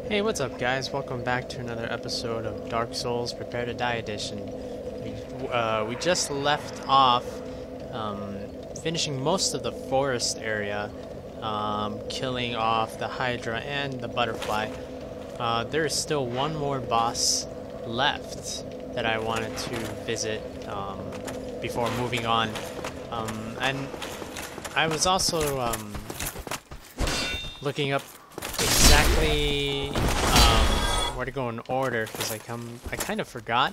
Hey, what's up guys? Welcome back to another episode of Dark Souls Prepare to Die Edition. We just left off finishing most of the forest area, killing off the Hydra and the butterfly. There is still one more boss left that I wanted to visit before moving on. And I was also looking up exactly where to go in order because I kind of forgot,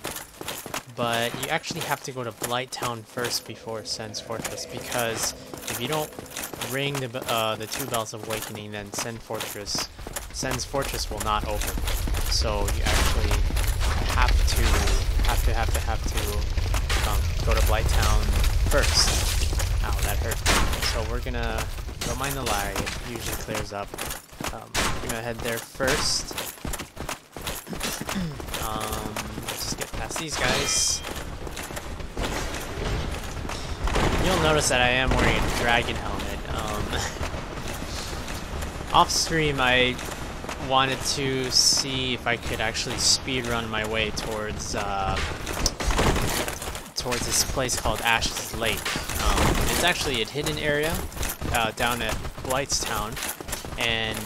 but you actually have to go to Blighttown first before Sen's Fortress, because if you don't ring the two bells of awakening, then Sen's Fortress will not open. So you actually have to go to Blighttown first. Ow, that hurt. So we're gonna, don't mind the lag, it usually clears up. We're gonna head there first. Just get past these guys. You'll notice that I am wearing a dragon helmet. Off stream, I wanted to see if I could actually speedrun my way towards this place called Ash's Lake. It's actually a hidden area down at Blighttown, and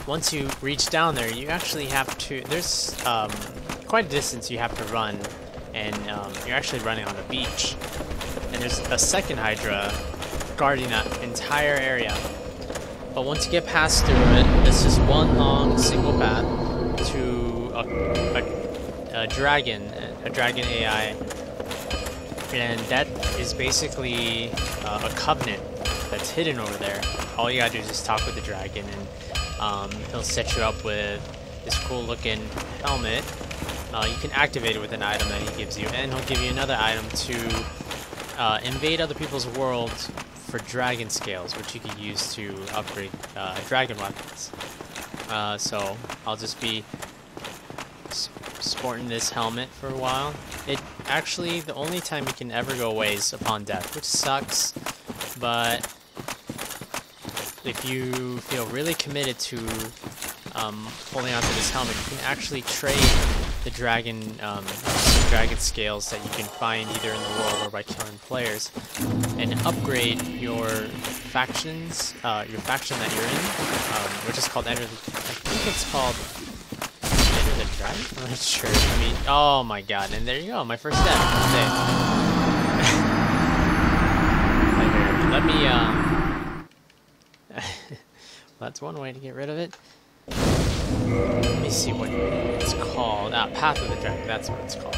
once you reach down there, you actually have to, there's quite a distance you have to run, and you're actually running on a beach. And there's a second Hydra guarding that entire area. But once you get past through it, it's just one long single path to a dragon AI. And that is basically a covenant that's hidden over there. All you gotta do is just talk with the dragon, and he'll set you up with this cool looking helmet. You can activate it with an item that he gives you, and he'll give you another item to invade other people's worlds for dragon scales, which you can use to upgrade dragon weapons. So I'll just be sporting this helmet for a while. It actually, the only time you can ever go away is upon death, which sucks, but if you feel really committed to holding onto this helmet, you can actually trade the dragon scales that you can find either in the world or by killing players, and upgrade your faction that you're in, which is called I think it's called Enter the Dragon? I'm not sure. I mean, oh my god, and there you go, my first death. Let me that's one way to get rid of it. Let me see what it's called. Path of the Dragon, that's what it's called.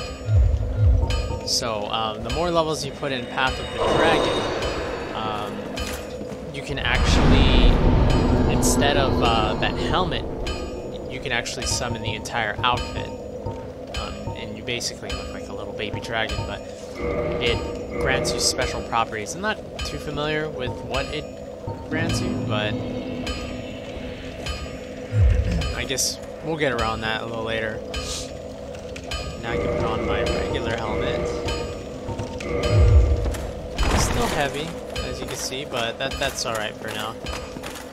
So, the more levels you put in Path of the Dragon, you can actually, instead of that helmet, you can actually summon the entire outfit. And you basically look like a little baby dragon, but it grants you special properties. I'm not too familiar with what it grants you, but I guess we'll get around that a little later. Now I can put on my regular helmet. It's still heavy, as you can see, but that's alright for now.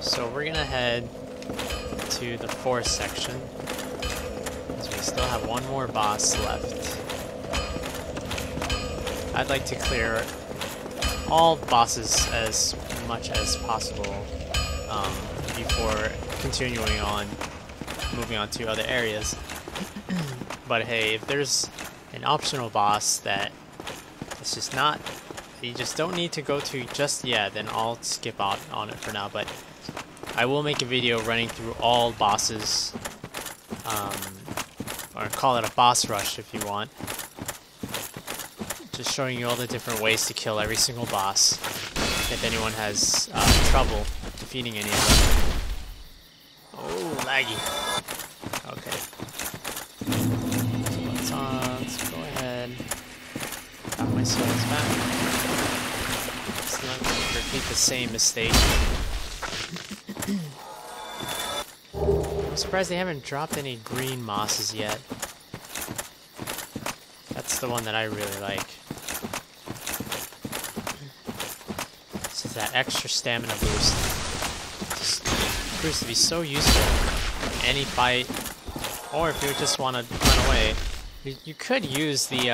So we're gonna head to the forest section, because we still have one more boss left. I'd like to clear all bosses as much as possible before moving on to other areas. But hey, if there's an optional boss that it's just not, you just don't need to go to just yet, then I'll skip out on it for now. But I will make a video running through all bosses, or call it a boss rush if you want. Just showing you all the different ways to kill every single boss, if anyone has trouble defeating any of them. Oh, laggy. Okay. So let's go ahead. Got my swords back. Let's not repeat the same mistake. I'm surprised they haven't dropped any green mosses yet. That's the one that I really like. This is that extra stamina boost. Just proves to be so useful. any fight, or if you just want to run away, you could use the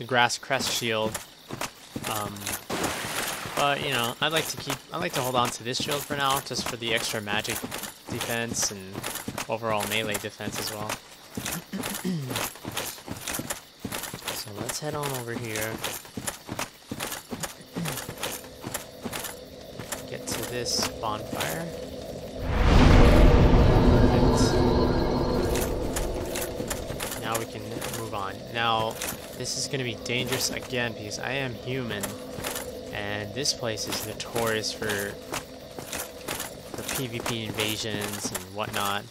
grass crest shield. But you know, I like to hold on to this shield for now, just for the extra magic defense and overall melee defense as well. So let's head on over here. Get to this bonfire. Now we can move on. Now, this is going to be dangerous again because I am human, and this place is notorious for PvP invasions and whatnot.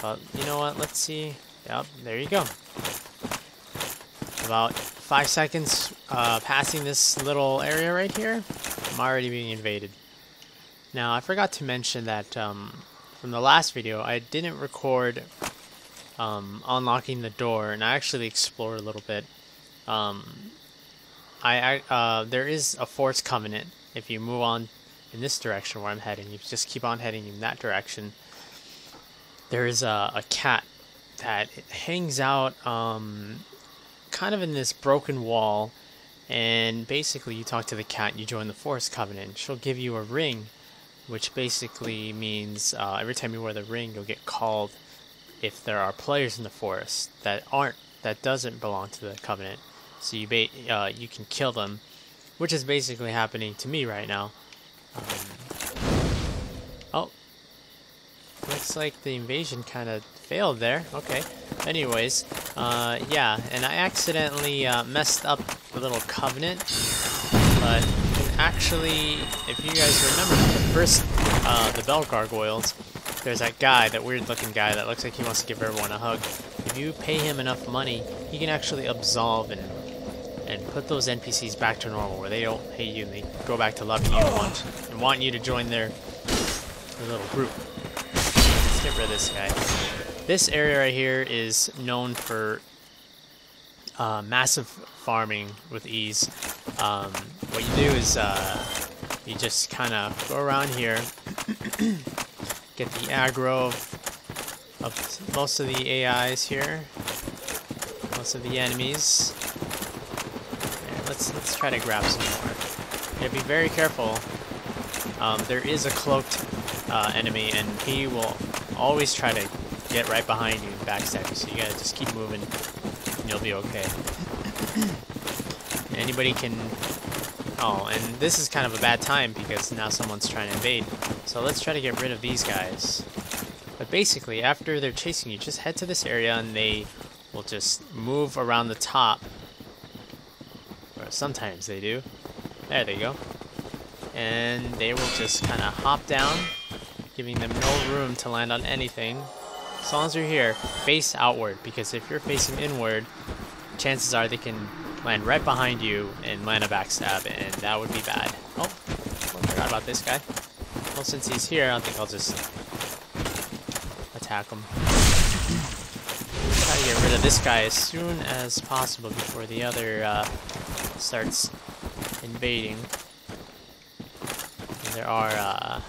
But you know what? Let's see. Yep, there you go. About 5 seconds passing this little area right here, I'm already being invaded. Now, I forgot to mention that from the last video, I didn't record unlocking the door, and I actually explored a little bit. There is a Force Covenant. If you move on in this direction where I'm heading, you just keep on heading in that direction. There is a cat that hangs out kind of in this broken wall, and basically you talk to the cat, you join the Force Covenant. She'll give you a ring, which basically means every time you wear the ring, you'll get called if there are players in the forest that doesn't belong to the Covenant. So you can kill them, which is basically happening to me right now. Oh, looks like the invasion kind of failed there. Okay. Anyways, yeah, and I accidentally messed up the little Covenant, but actually, if you guys remember the first, the Bell Gargoyles, there's that guy, that weird-looking guy that looks like he wants to give everyone a hug. If you pay him enough money, he can actually absolve and put those NPCs back to normal, where they don't hate you and they go back to loving you and want you to join their little group. Let's get rid of this guy. This area right here is known for massive farming with ease. What you do is you just kind of go around here, get the aggro of most of the AIs here, most of the enemies. Let's try to grab some more. You gotta be very careful. There is a cloaked enemy, and he will always try to get right behind you and backstab you, so you gotta just keep moving and you'll be okay. Anybody can... Oh, and this is kind of a bad time because now someone's trying to invade. So let's try to get rid of these guys. But basically, after they're chasing you, just head to this area and they will just move around the top. Or sometimes they do. There they go. And they will just kind of hop down, giving them no room to land on anything. As long as you're here, face outward, because if you're facing inward, chances are they can land right behind you and land a backstab, and that would be bad. Oh, I forgot about this guy. Well, since he's here, I think I'll just attack him. Try to get rid of this guy as soon as possible before the other starts invading. And there are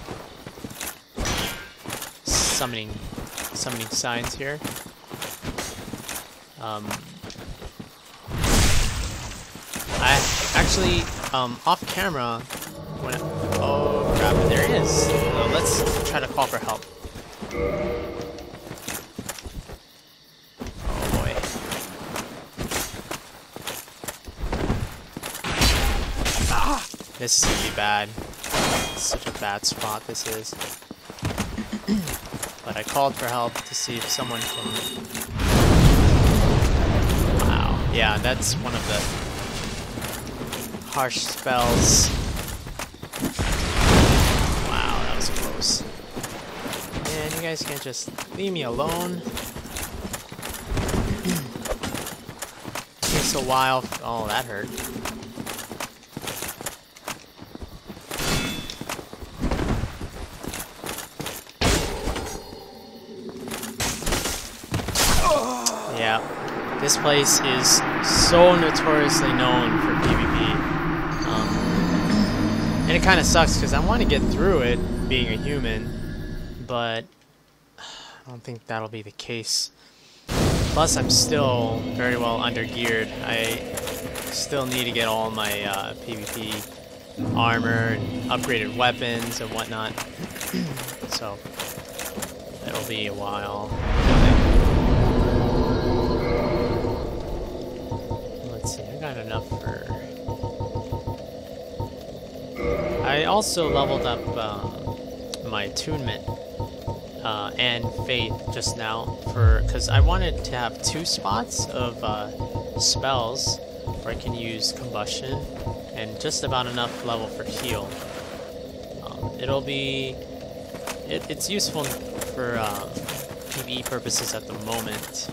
summoning signs here. I actually, off camera, when oh crap, there he is. Let's try to call for help. Oh boy. This is gonna be bad. Such a bad spot this is. But I called for help to see if someone can... Wow. Yeah, that's one of the harsh spells. Wow, that was close. Man, you guys can't just leave me alone. Takes a while. Oh, that hurt. Yeah, this place is so notoriously known for PvP. And it kind of sucks because I want to get through it being a human, but I don't think that'll be the case. Plus, I'm still very well under-geared. I still need to get all my PvP armor and upgraded weapons and whatnot. So, it'll be a while. Let's see, I got enough for... I also leveled up my attunement and faith just now because I wanted to have 2 spots of spells where I can use combustion and just about enough level for heal. It'll be it's useful for PvE purposes at the moment.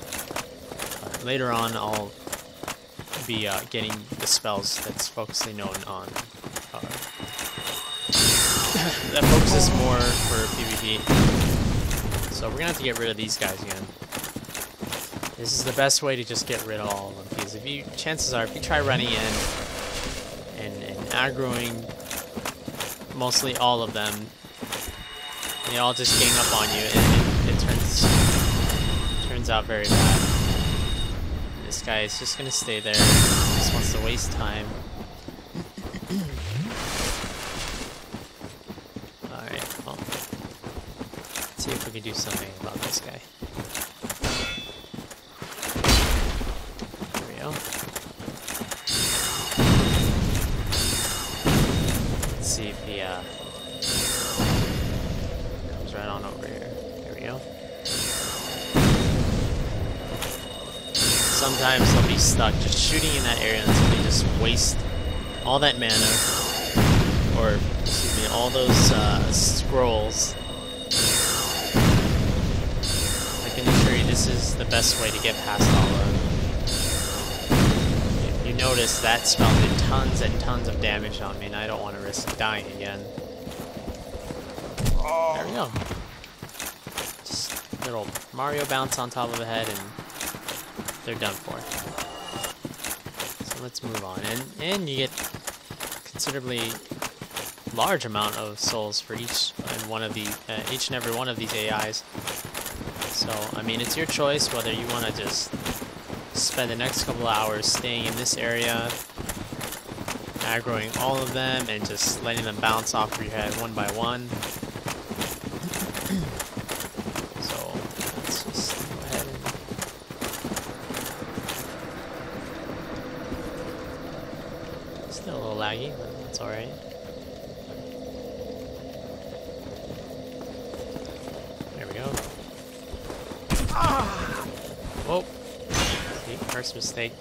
Later on I'll be getting the spells that's focusing on that focuses more for PvP. So we're gonna have to get rid of these guys again. This is the best way to just get rid of all of them, because if you, chances are, if you try running in and aggroing mostly all of them, they all just gang up on you, and it turns out very bad. This guy is just gonna stay there. Just wants to waste time. See if we can do something about this guy. There we go. Let's see if he comes right on over here. There we go. Sometimes they'll be stuck just shooting in that area until they just waste all that mana, or excuse me, all those scrolls. This is the best way to get past all of them. If you notice, that spell did tons and tons of damage on me, and I don't want to risk dying again. There we go. Just a little Mario bounce on top of the head, and they're done for. So let's move on. And you get considerably large amount of souls for each and every one of these AIs. So, I mean, it's your choice whether you want to just spend the next couple of hours staying in this area, aggroing all of them, and just letting them bounce off your head one by one. So, let's just go ahead and... Still a little laggy, but that's alright. There we go. Whoa. See, first mistake.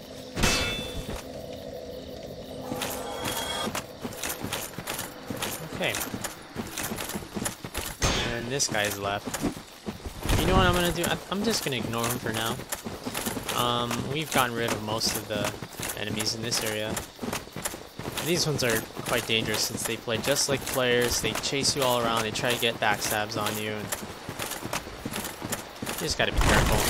Okay. And this guy's left. You know what I'm gonna do? I'm just gonna ignore him for now. We've gotten rid of most of the enemies in this area. These ones are quite dangerous since they play just like players. They chase you all around, they try to get backstabs on you, and you just gotta be careful.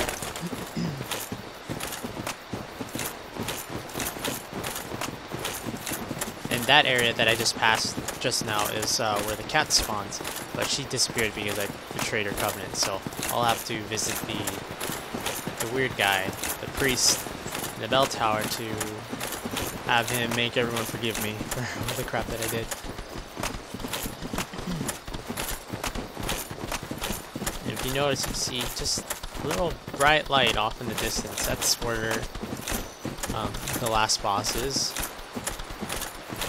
And that area that I just passed just now is where the cat spawns, but she disappeared because I betrayed her covenant, so I'll have to visit the weird guy, the priest, in the bell tower to have him make everyone forgive me for all the crap that I did. And if you notice, you see just a little bright light off in the distance. That's where the last boss is.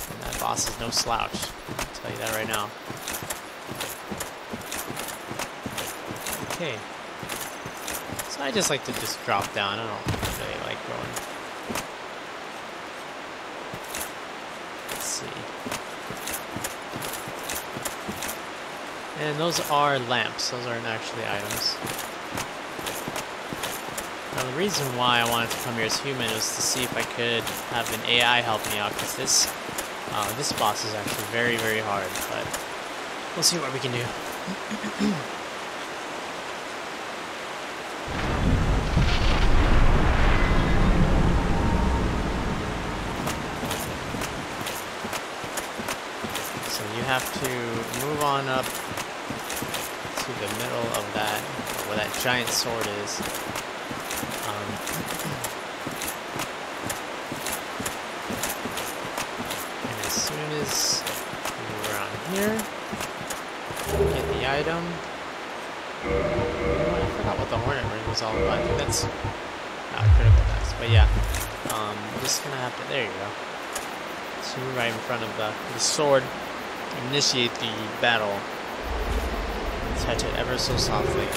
And that boss is no slouch, I'll tell you that right now. Okay. So I just like to just drop down. I don't really like going. Let's see. And those are lamps. Those aren't actually items. Now the reason why I wanted to come here as human was to see if I could have an AI help me out, because this boss is actually very, very hard, but we'll see what we can do. So you have to move on up to the middle of that, where that giant sword is. And as soon as we're around here, get the item. I forgot what the Hornet Ring was all about. I think that's critical next. But yeah, we're just gonna have to. There you go. So we're right in front of the sword. Initiate the battle. Touch it ever so softly.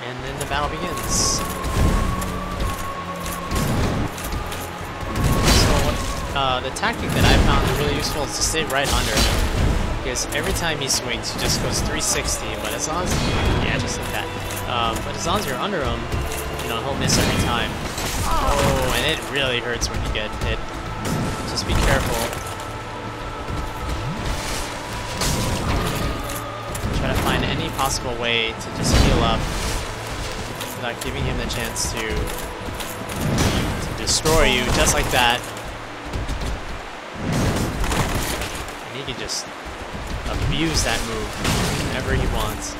And then the battle begins. The tactic that I found really useful is to stay right under him, because every time he swings, he just goes 360. But as long as just like that. But as long as you're under him, you know, he'll miss every time. Oh, and it really hurts when you get hit. Just be careful. Try to find any possible way to just heal up without giving him the chance to destroy you, just like that. He can just abuse that move whenever he wants.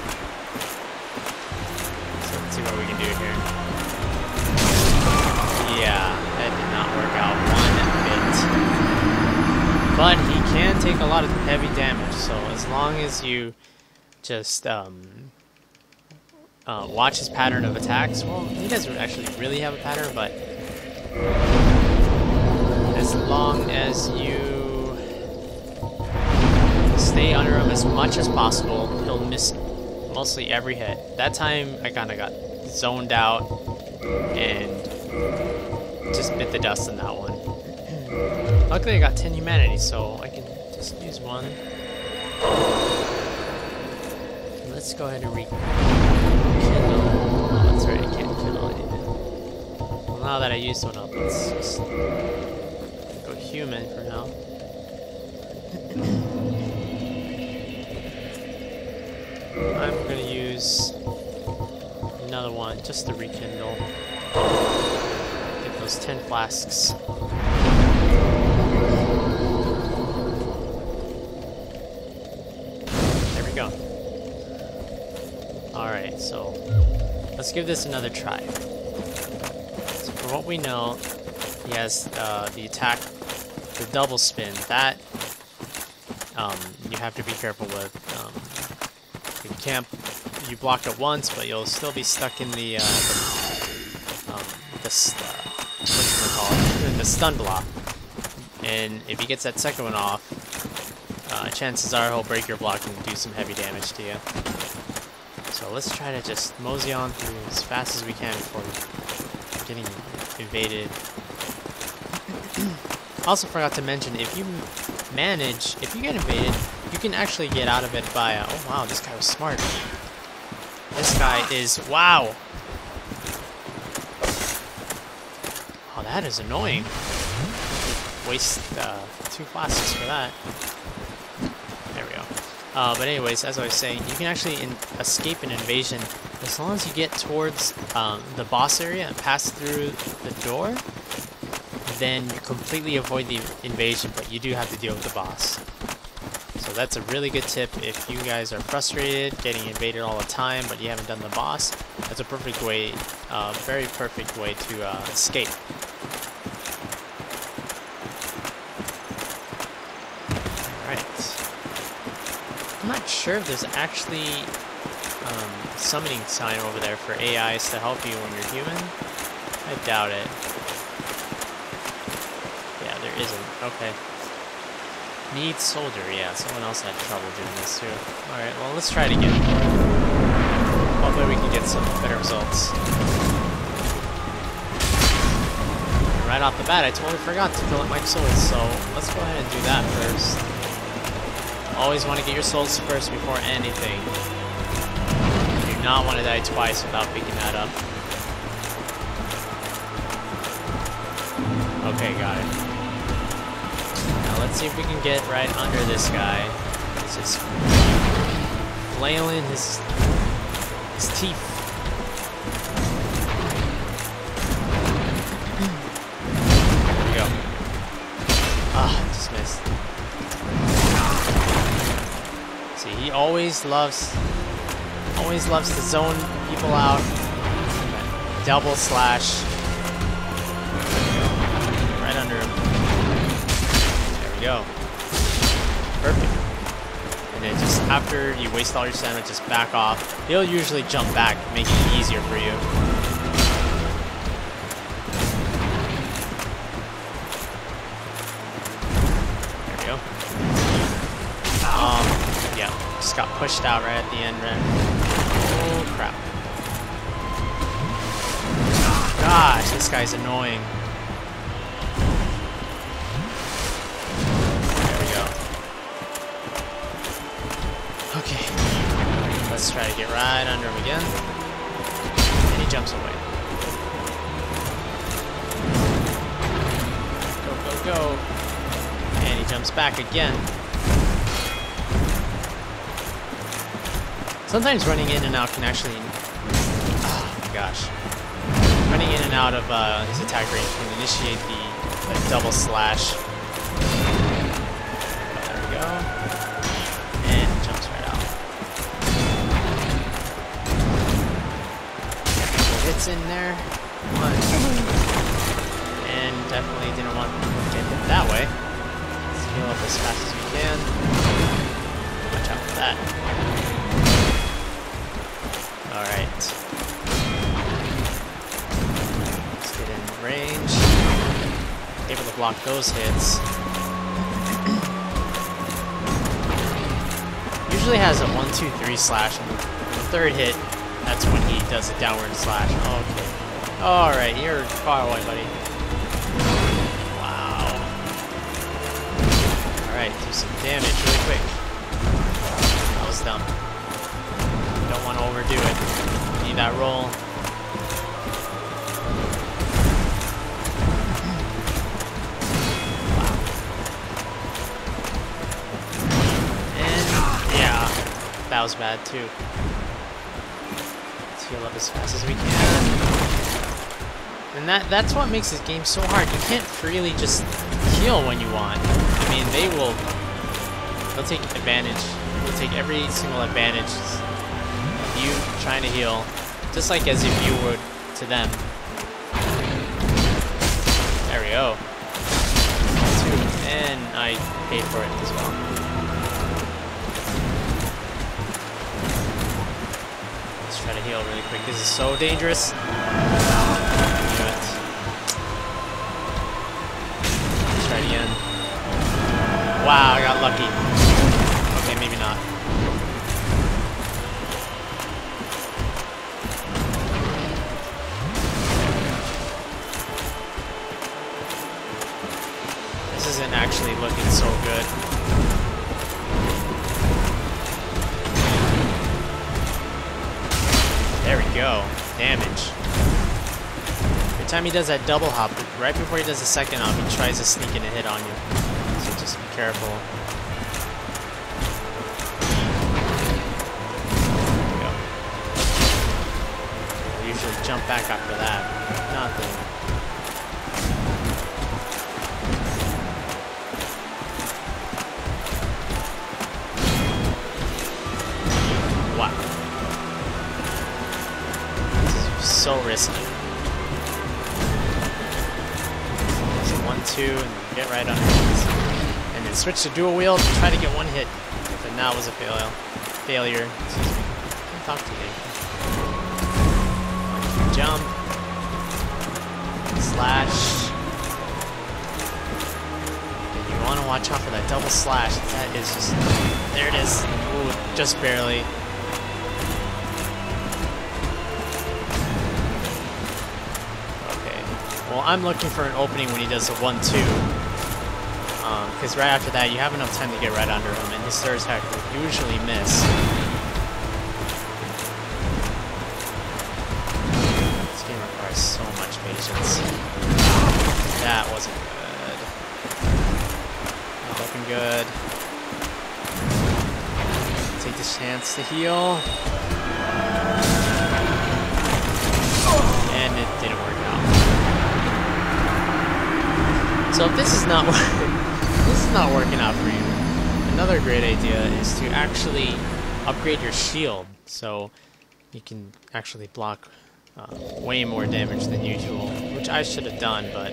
So let's see what we can do here. Yeah, that did not work out one bit. But he can take a lot of heavy damage, so as long as you just watch his pattern of attacks. Well, he doesn't actually really have a pattern, but as long as you stay under him as much as possible, he'll miss mostly every hit. That time I kind of got zoned out and just bit the dust on that one. Luckily I got 10 humanity, so I can just use one. Let's go ahead and rekindle. Oh, that's right, I can't kill anything. Well, now that I used one up, let's just go human for now. I'm gonna use another one just to rekindle. Get those 10 flasks. There we go. Alright, so let's give this another try. So for what we know, he has the attack, the double spin. That you have to be careful with. You block it once, but you'll still be stuck in the stun block. And if he gets that second one off, chances are he'll break your block and do some heavy damage to you. So let's try to just mosey on through as fast as we can before getting invaded. Also forgot to mention, if you get invaded, you can actually get out of it by, oh wow, this guy was smart. This guy is, wow. Oh, that is annoying. Waste 2 flasks for that. There we go. But anyways, as I was saying, you can actually escape an invasion as long as you get towards the boss area and pass through the door. Then you completely avoid the invasion, but you do have to deal with the boss. So that's a really good tip if you guys are frustrated, getting invaded all the time, but you haven't done the boss. That's a perfect way, very perfect way to escape. Alright. I'm not sure if there's actually a summoning sign over there for AIs to help you when you're human. I doubt it. Yeah, there isn't. Okay. Need soldier. Yeah, someone else had trouble doing this too. Alright, well, let's try it again. Hopefully we can get some better results. And right off the bat, I totally forgot to fill up my souls, so let's go ahead and do that first. Always want to get your souls first before anything. You do not want to die twice without picking that up. Okay, got it. Now let's see if we can get right under this guy. This is flailing his teeth. There we go. Ah, just missed. See, he always loves to zone people out. Double slash. Right under him. There we go. Perfect. And then just after you waste all your stamina, just back off. He'll usually jump back, making it easier for you. There we go. Yeah, just got pushed out right at the end, right? Oh crap. Gosh, this guy's annoying. There we go. Okay. Let's try to get right under him again. And he jumps away. Go, go, go. And he jumps back again. Sometimes running in and out can actually... Oh my gosh. Running in and out of his attack range can initiate the double slash. There we go. And it jumps right out. Hits in there. One. And definitely didn't want to get hit that way. Let's heal up as fast as we can. Watch out for that. Alright. Range, able to block those hits. Usually has a 1, 2, 3 slash. On the third hit, that's when he does a downward slash. Okay. Alright, you're far away, buddy. Wow. Alright, do some damage really quick. That was dumb. Don't want to overdo it. Need that roll. That was bad too. Let's heal up as fast as we can. And that's what makes this game so hard. You can't freely just heal when you want. I mean, they'll take advantage. They'll take every single advantage of you trying to heal, just like as if you would to them. There we go. And I paid for it as well. Try to heal really quick. This is so dangerous. Let's try it again. Wow, I got lucky. Okay, maybe not. This isn't actually looking so good. There we go. Damage. Every time he does that double hop, right before he does the second hop, he tries to sneak in a hit on you. So just be careful. There we go. I usually jump back after that. Nothing. Wow. So risky. So 1, 2, and get right under it. And then switch to dual wield and try to get one hit. And that was a failure. Excuse me. I can't talk to you. Jump. Slash. And you want to watch out for that double slash. That is just... There it is. Ooh, just barely. Well, I'm looking for an opening when he does a 1, 2. Because right after that, you have enough time to get right under him, and his third attack will usually miss. This game requires so much patience. That wasn't good. Not looking good. Take this chance. Gets the heal. And it didn't work out. So if this is not working out for you, another great idea is to actually upgrade your shield so you can actually block way more damage than usual, which I should have done, but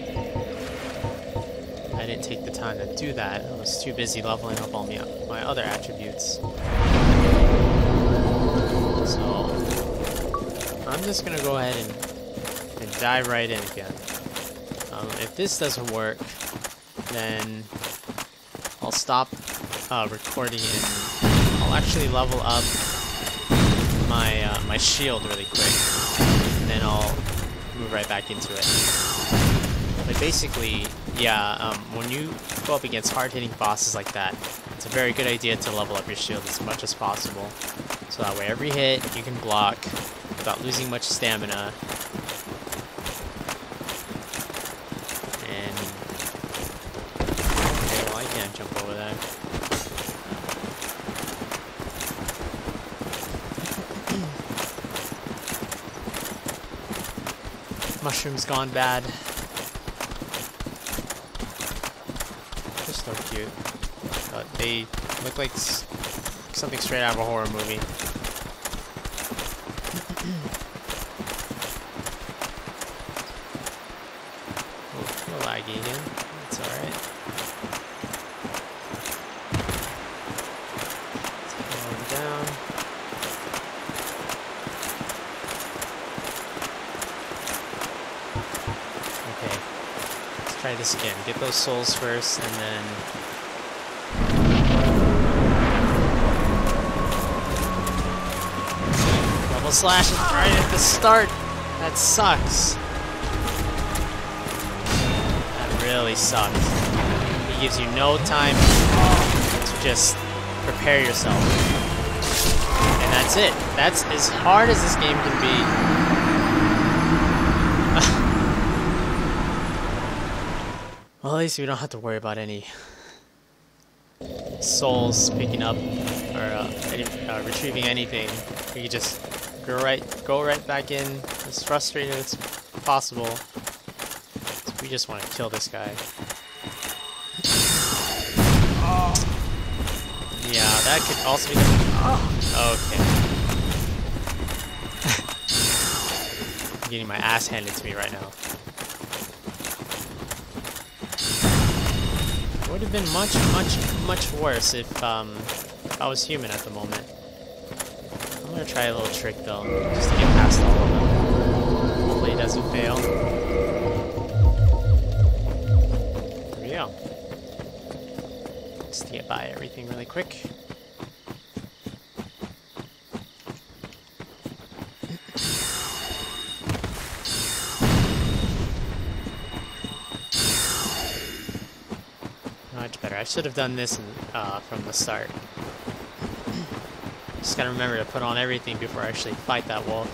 I didn't take the time to do that. I was too busy leveling up all my other attributes. So I'm just gonna go ahead and dive right in again. If this doesn't work, then I'll stop recording and I'll actually level up my shield really quick, and then I'll move right back into it. But basically, yeah, when you go up against hard-hitting bosses like that, it's a very good idea to level up your shield as much as possible. So that way every hit you can block without losing much stamina. And okay, well, I can't jump over that. Mushroom's gone bad. They're so cute. They look like something straight out of a horror movie. Oh, feel laggy again. It's alright. Slow down. Okay. Let's try this again. Get those souls first, and then slash right at the start. That sucks. That really sucks. He gives you no time to just prepare yourself. And that's it. That's as hard as this game can be. Well, at least we don't have to worry about any souls picking up or retrieving anything. We can just go right back in as frustrated as possible. So we just want to kill this guy. Yeah, that could also be okay. I'm getting my ass handed to me right now. It would have been much worse if I was human at the moment. I'm gonna try a little trick though, just to get past all of them. Hopefully it doesn't fail. There we go. Just to get by everything really quick. Much better. I should have done this from the start. Just gotta remember to put on everything before I actually fight that wolf.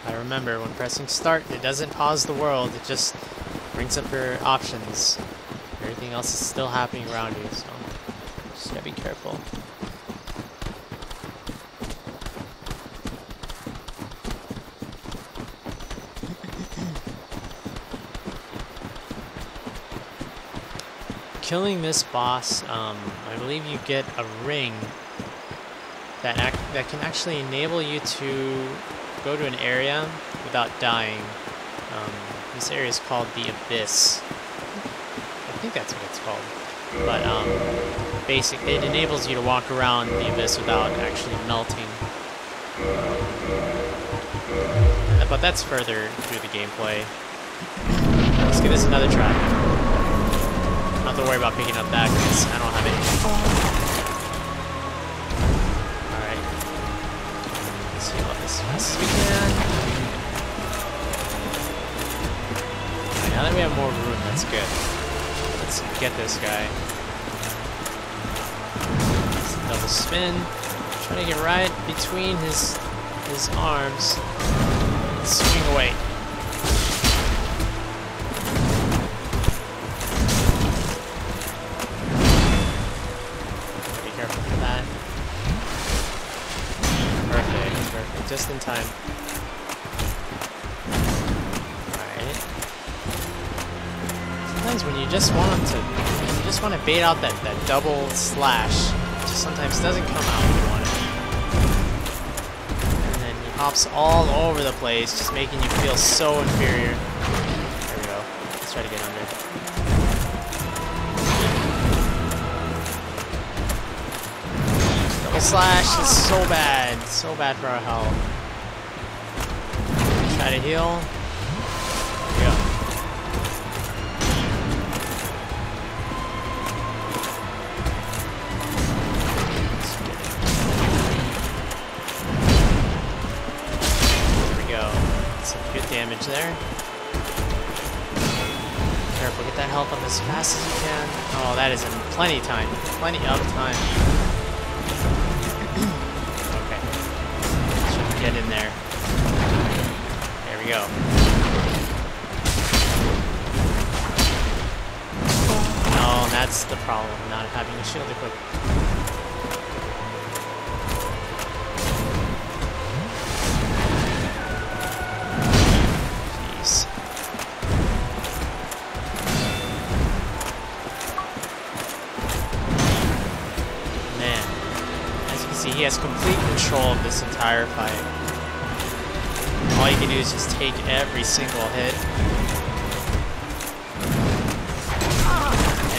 I remember when pressing start, it doesn't pause the world, it just brings up your options. Everything else is still happening around you, so just gotta be careful. Killing this boss, I believe you get a ring that can actually enable you to go to an area without dying. This area is called the Abyss. I think that's what it's called. But it enables you to walk around the Abyss without actually melting. But that's further through the gameplay. Let's give this another try. Not to worry about picking up that because I don't have any. Alright. Let's heal up as fast as we can. Alright, now that we have more room, that's good. Let's get this guy. Let's double spin. Try to get right between his arms. Swing away. Careful for that. Perfect, perfect. Just in time. Alright. Sometimes when you just want to bait out that double slash, it just sometimes doesn't come out when you want it. And then he hops all over the place, just making you feel so inferior. There we go. Let's try to get under. Double slash is so bad for our health. Try to heal. There we go. Damage there. Careful, get that health up as fast as you can. Oh, that is in plenty of time. Plenty of time. Okay. Should get in there. There we go. No, that's the problem, not having a shield equipped. He has complete control of this entire fight. All you can do is just take every single hit.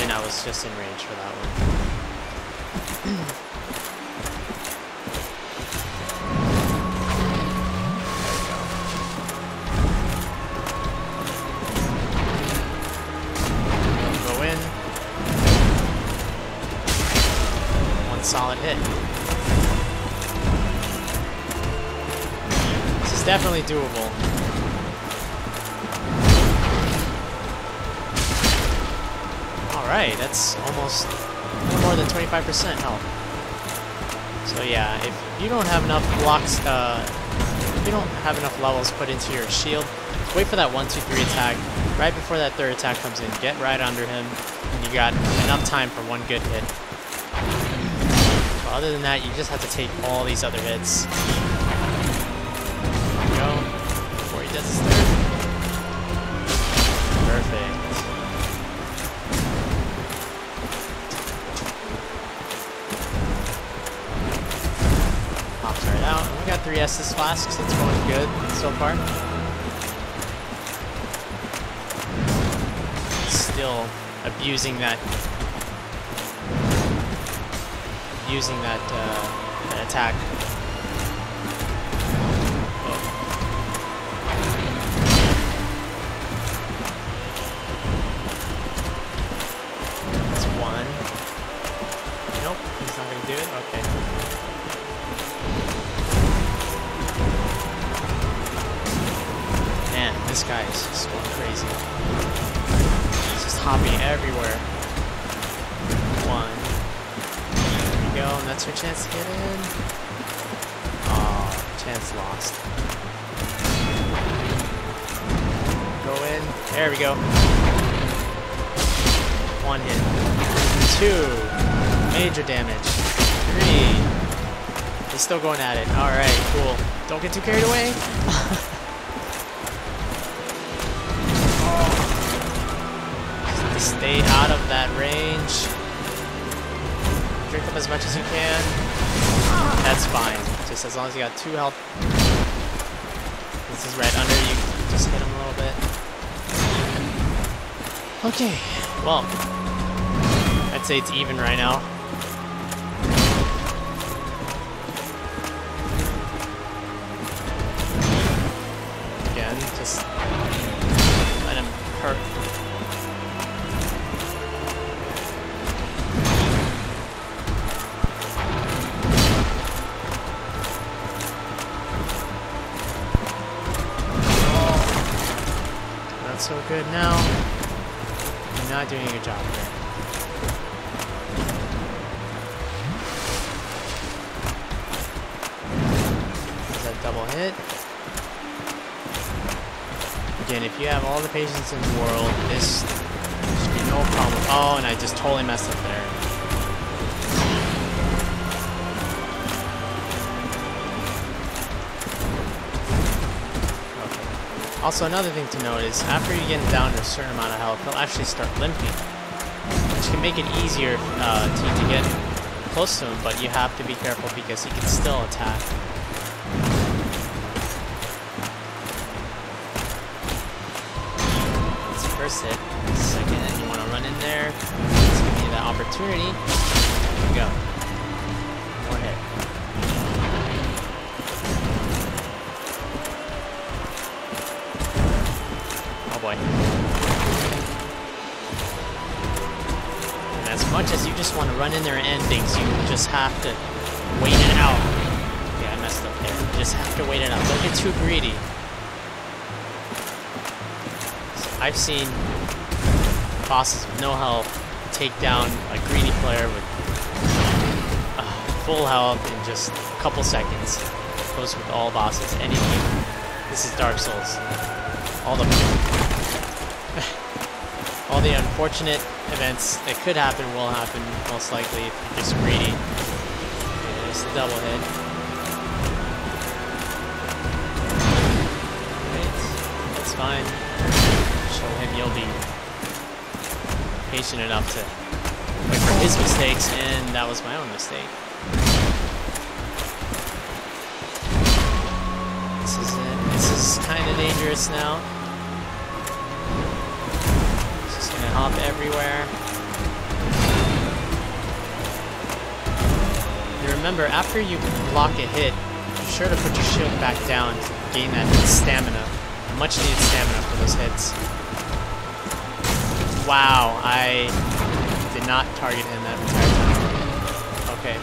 And I was just in range for that one. Go in. One solid hit. Definitely doable. Alright, that's almost more than 25% health. So yeah, if you don't have enough blocks, if you don't have enough levels put into your shield, wait for that 1, 2, 3 attack. Right before that third attack comes in, get right under him, and you got enough time for one good hit. But other than that, you just have to take all these other hits. Before he does his third. Perfect. Pops right out. We got 3 Estus flasks. That's going good so far. Still abusing that attack. Do it? Okay. Man, this guy is just going crazy. He's just hopping everywhere. 1. There we go, and that's your chance to get in. Oh, chance lost. Go in. There we go. 1 hit. 2. Major damage. 3. He's still going at it. Alright, cool. Don't get too carried away. Just stay out of that range. Drink up as much as you can. That's fine. Just as long as you got 2 health. This is right under you. Just hit him a little bit. Okay. Well, I'd say it's even right now. Just let him hurt. Not so good now. You're not doing a good job here. Is that double hit? Again, if you have all the patience in the world, this should be no problem. Oh, and I just totally messed up there. Also, another thing to note is after you get down to a certain amount of health, he'll actually start limping, which can make it easier to you to get close to him, but you have to be careful because he can still attack. That's the first hit. Second hit, you want to run in there. It's going to give you that opportunity. There you go. More hit. Oh boy. And as much as you just want to run in there and end things, you just have to wait it out. Okay, I messed up there. You just have to wait it out. Don't get too greedy. I've seen bosses with no health take down a greedy player with full health in just a couple seconds. Goes with all bosses. Anything. This is Dark Souls. All the unfortunate events that could happen will happen, most likely, if you're just greedy. Okay, there's the double hit. Alright, that's fine. Show him you'll be patient enough to wait for his mistakes, and that was my own mistake. This is it. This is kind of dangerous now. Just gonna hop everywhere. You remember, after you block a hit, be sure to put your shield back down to gain that stamina. Much needed stamina for those hits. Wow, I did not target him that entire time. Okay.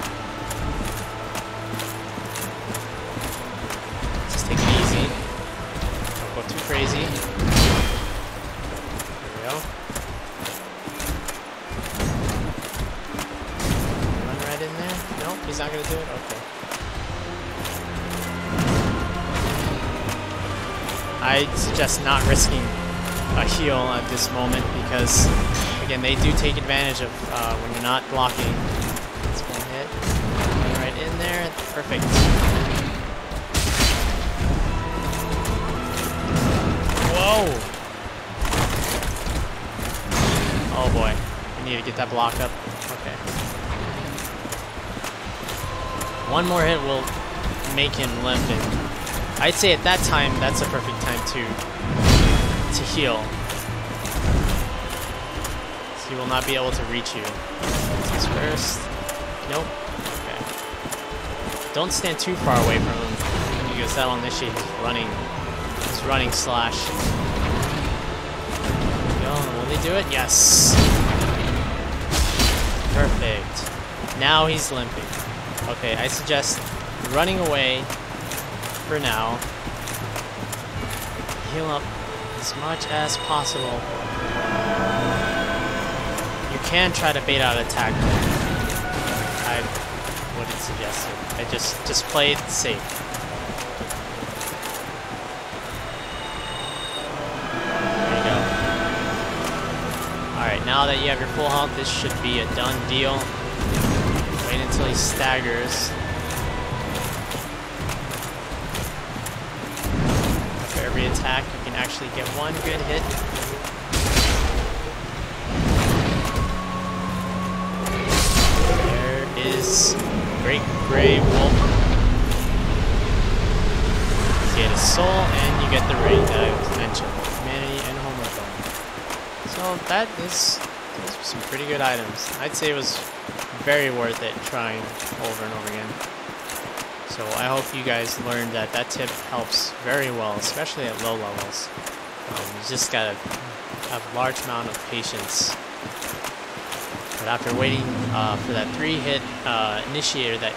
Just take it easy. Don't go too crazy. There we go. Run right in there. Nope, he's not gonna do it? Okay. I suggest not risking a heal at this moment because, again, they do take advantage of when you're not blocking. That's one hit. Right in there. Perfect. Whoa! Oh boy. I need to get that block up. Okay. One more hit will make him limp, and I'd say at that time, that's a perfect time to heal. So he will not be able to reach you. This first. Nope. Okay. Don't stand too far away from him because that'll initiate his running slash. There we go. Will they do it? Yes. Perfect. Now he's limping. Okay, I suggest running away for now. Heal up as much as possible. You can try to bait out attack. I wouldn't suggest it. I just play it safe. There you go. Alright, now that you have your full health, this should be a done deal. Wait until he staggers. For every attack, you can actually get one good hit. There is Great Grey Wolf. You get his soul, and you get the ring that I mentioned. Humanity and Homework Bone. So that is, those are some pretty good items. I'd say it was very worth it trying over and over again. So I hope you guys learned that that tip helps very well, especially at low levels. You just gotta have a large amount of patience. But after waiting for that 3-hit initiator that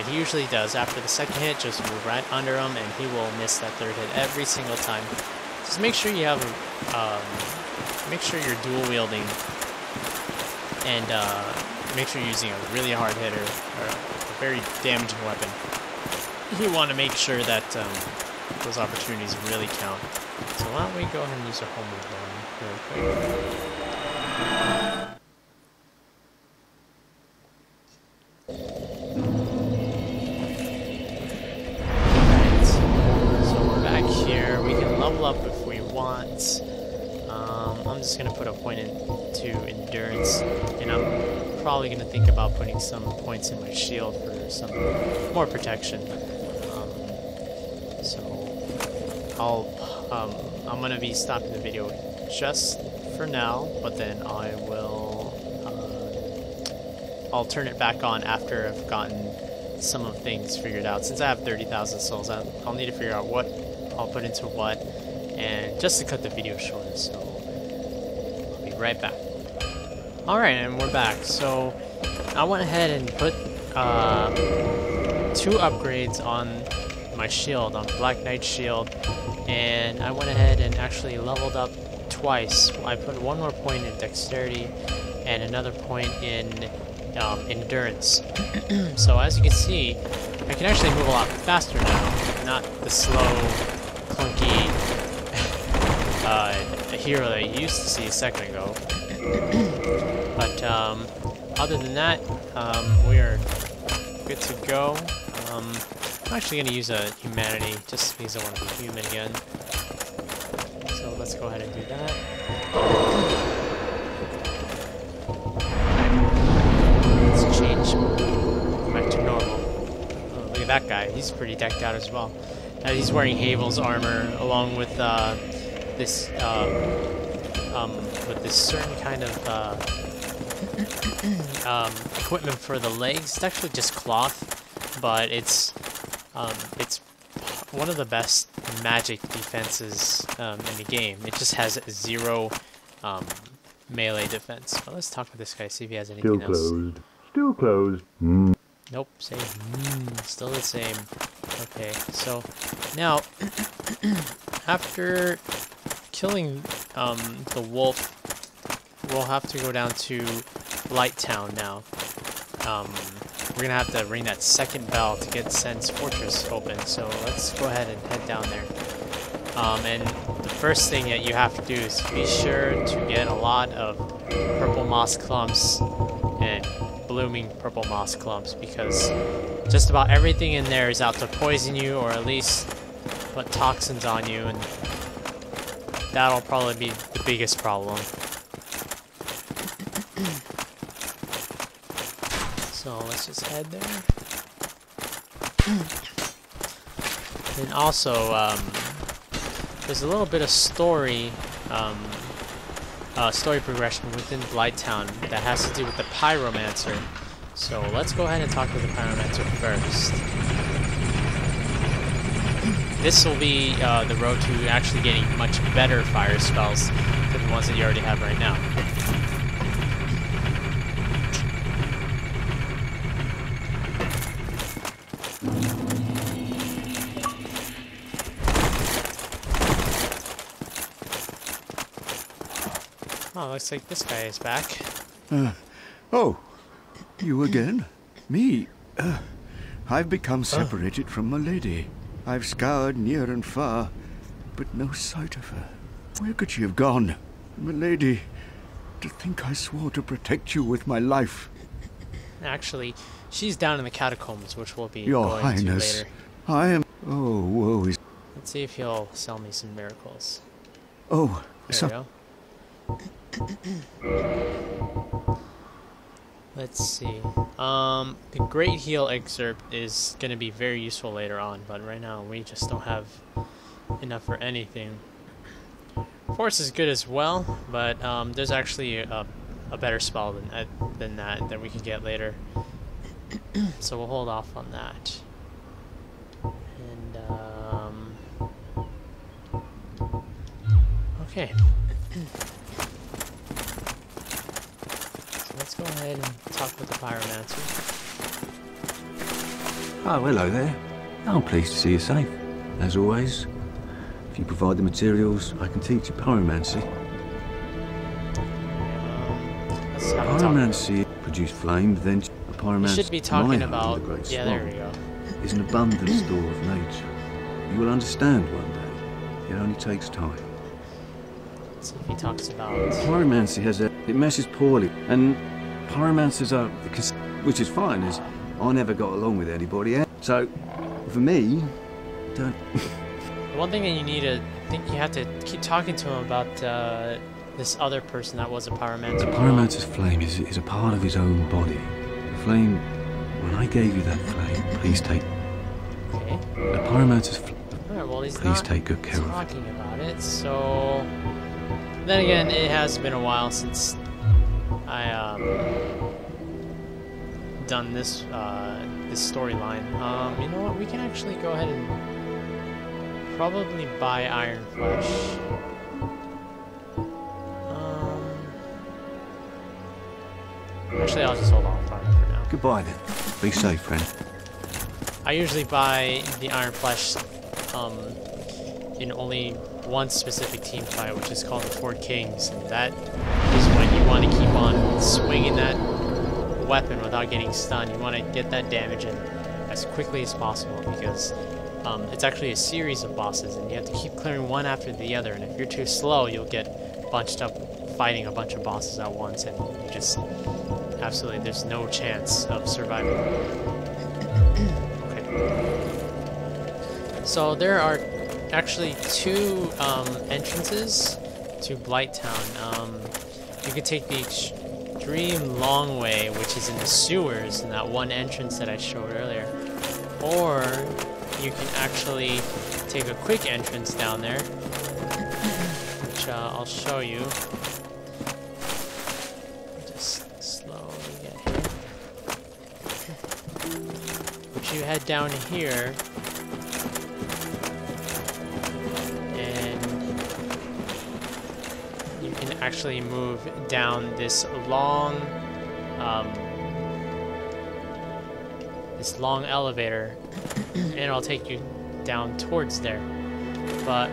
he usually does, after the second hit, just move right under him and he will miss that 3rd hit every single time. Just make sure you have make sure you're dual wielding and make sure you're using a really hard hitter or a very damaging weapon. You want to make sure that those opportunities really count. So why don't we go ahead and use our homeward bone really quick. Alright, so we're back here. We can level level up if we want. I'm just gonna put a point into endurance, and I'm probably gonna think about putting some points in my shield for some more protection. So I'm gonna be stopping the video just for now, but then I will I'll turn it back on after I've gotten some of the things figured out. Since I have 30,000 souls, I'll need to figure out what I'll put into what, and just to cut the video short. So I'll be right back. Alright, and we're back. So I went ahead and put 2 upgrades on my shield, on Black Knight shield, and I went ahead and actually leveled up twice. I put 1 more point in dexterity and another point in endurance. So as you can see, I can actually move a lot faster now, not the slow, clunky hero that I used to see a second ago. But other than that, we are good to go. I'm actually going to use a humanity just because I want to be human again. So let's go ahead and do that. Let's change back to normal. Oh, look at that guy. He's pretty decked out as well. He's wearing Havel's armor along with this certain kind of equipment for the legs. It's actually just cloth, but it's one of the best magic defenses in the game. It just has 0 melee defense. Well, let's talk with this guy, see if he has anything else. Still closed. Still closed. Nope, same. Still the same. Okay, so now after killing the wolf, we'll have to go down to Blighttown now. We're gonna have to ring that second bell to get Sen's Fortress open, so let's go ahead and head down there. And the first thing that you have to do is be sure to get a lot of purple moss clumps and blooming purple moss clumps, because just about everything in there is out to poison you, or at least put toxins on you, and that'll probably be the biggest problem. So let's just head there. And also, there's a little bit of story progression within Blighttown that has to do with the Pyromancer. So let's go ahead and talk with the Pyromancer first. This will be the road to actually getting much better fire spells than the ones that you already have right now. Oh, looks like this guy is back. Oh, you again? Me? I've become separated from my lady. I've scoured near and far, but no sight of her. Where could she have gone? My lady, to think I swore to protect you with my life. Actually, she's down in the catacombs, which we'll be Your going Highness, to later. I am... Oh, woe is... Let's see if he'll sell me some miracles. Oh, There we go. Let's see. The Great Heal excerpt is going to be very useful later on, but right now we just don't have enough for anything. Force is good as well, but there's actually a better spell than that we can get later. So we'll hold off on that. And okay. Let's go ahead and talk with the Pyromancer. Oh, hello there. I'm pleased to see you safe. As always, if you provide the materials, I can teach you pyromancy. Let's have a talk. Pyromancy produce flame, then a pyromancer. You should be talking about... the great Yeah, there we go. is an abundant store of nature. You will understand one day. It only takes time. Let's see if he talks about... Pyromancy has a... It meshes poorly, and pyromancers are... Which is fine, as I never got along with anybody else. So, for me, don't... One thing that you need to think you have to keep talking to him about this other person that was a pyromancer. The pyromancer's flame is a part of his own body. The flame, when I gave you that flame, please take... Okay. The pyromancer's flame, Alright, well, he's please not take good care of it. talking about it, so... Then again, it has been a while since I, done this, this storyline. You know what, we can actually go ahead and probably buy Iron Flesh. Actually, I'll just hold off on it for now. Goodbye then. Be safe, friend. I usually buy the Iron Flesh in only one specific team fight, which is called the Four Kings, and that is when you want to keep on swinging that weapon without getting stunned. You want to get that damage in as quickly as possible, because it's actually a series of bosses, and you have to keep clearing one after the other, and if you're too slow, you'll get bunched up fighting a bunch of bosses at once, and you just... Absolutely, there's no chance of surviving. Okay. So there are actually two entrances to Blighttown. You could take the extreme long way, which is in the sewers, in that one entrance that I showed earlier. Or you can actually take a quick entrance down there, which I'll show you. You head down here, and you can actually move down this long elevator, and it'll take you down towards there. But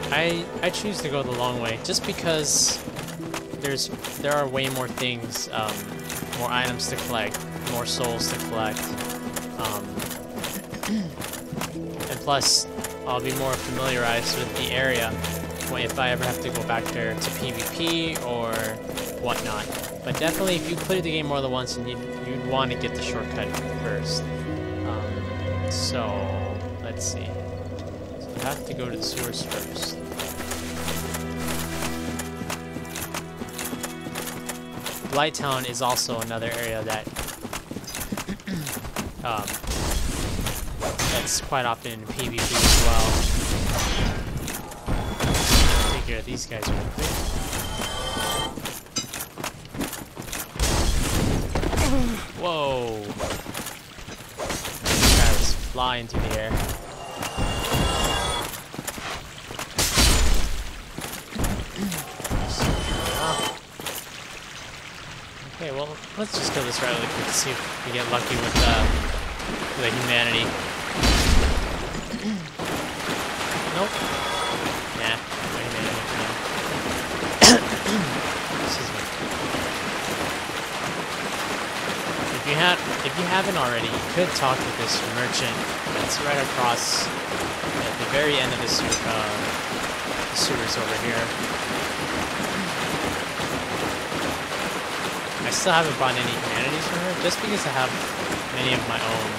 I choose to go the long way just because there are way more things, more items to collect, more souls to collect, and plus I'll be more familiarized with the area if I ever have to go back there to PvP or whatnot. But definitely, if you played the game more than once, and you'd want to get the shortcut first. So let's see. So I have to go to the sewers first. Blighttown is also another area that that's quite often in PvP as well. Take care of these guys real quick. Whoa! Guys fly into the air. Okay, well, let's just kill this right really quick to see if we get lucky with the humanity. Nope. Nah, no humanity. No. Excuse me. If you haven't already, you could talk with this merchant that's right across at the very end of the sewers over here. I still haven't bought any humanities from her, just because I have many of my own.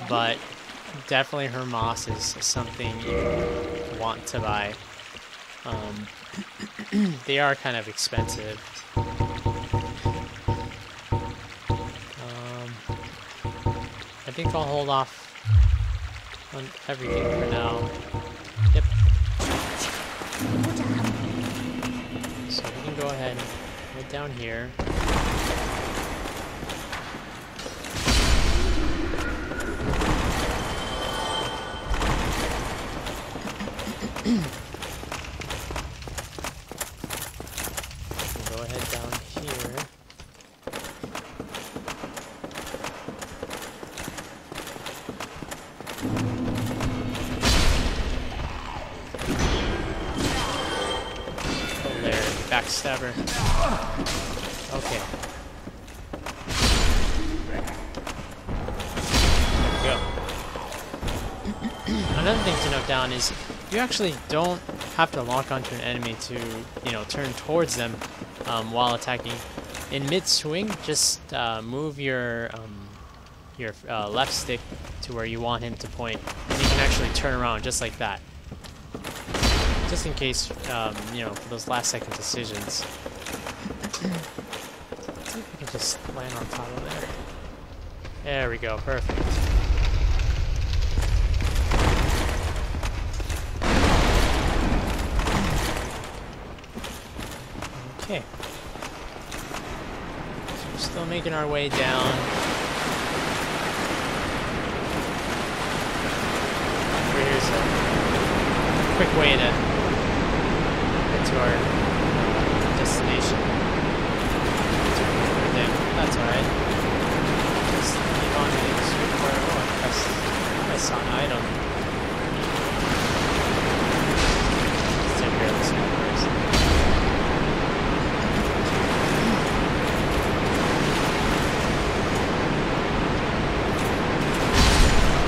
But definitely her moss is something you want to buy. They are kind of expensive. I think I'll hold off on everything for now. Yep. So we can go ahead and head down here. Go ahead down here. Backstabber. Okay. There we go. Another thing to note down is you actually don't have to lock onto an enemy to, turn towards them while attacking. In mid-swing, just move your your left stick to where you want him to point, and you can actually turn around just like that. Just in case, you know, for those last second decisions. Let's see if we can just land on top of there. There we go, perfect. Okay. So we're still making our way down. Here's a quick way to get to our destination. That's alright. Just keep on getting straight for it. Oh, I saw an item. Let's take care of this guy first.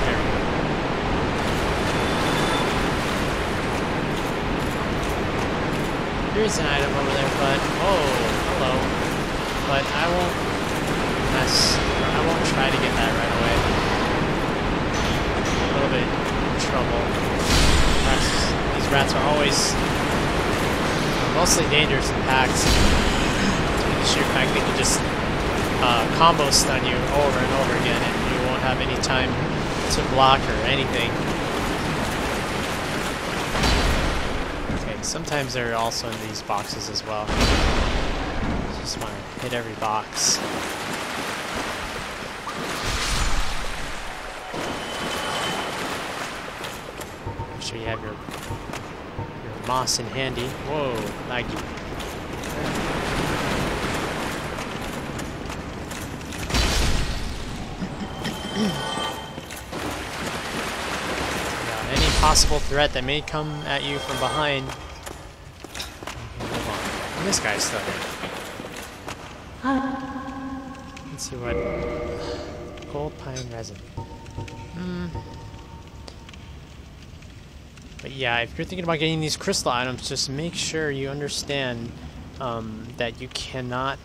There we go. There's an item over there, but oh, hello. But I won't try to get that right away. A little bit in trouble. These rats are always mostly dangerous in packs. Due to the sheer fact they can just combo stun you over and over again, and you won't have any time to block or anything. Okay, sometimes they're also in these boxes as well. Just want to hit every box. Make sure you have your moss in handy. Whoa, laggy. Yeah, any possible threat that may come at you from behind. Move on. And this guy's still here. Let's see what... Gold pine resin. But yeah, if you're thinking about getting these crystal items, just make sure you understand that you cannot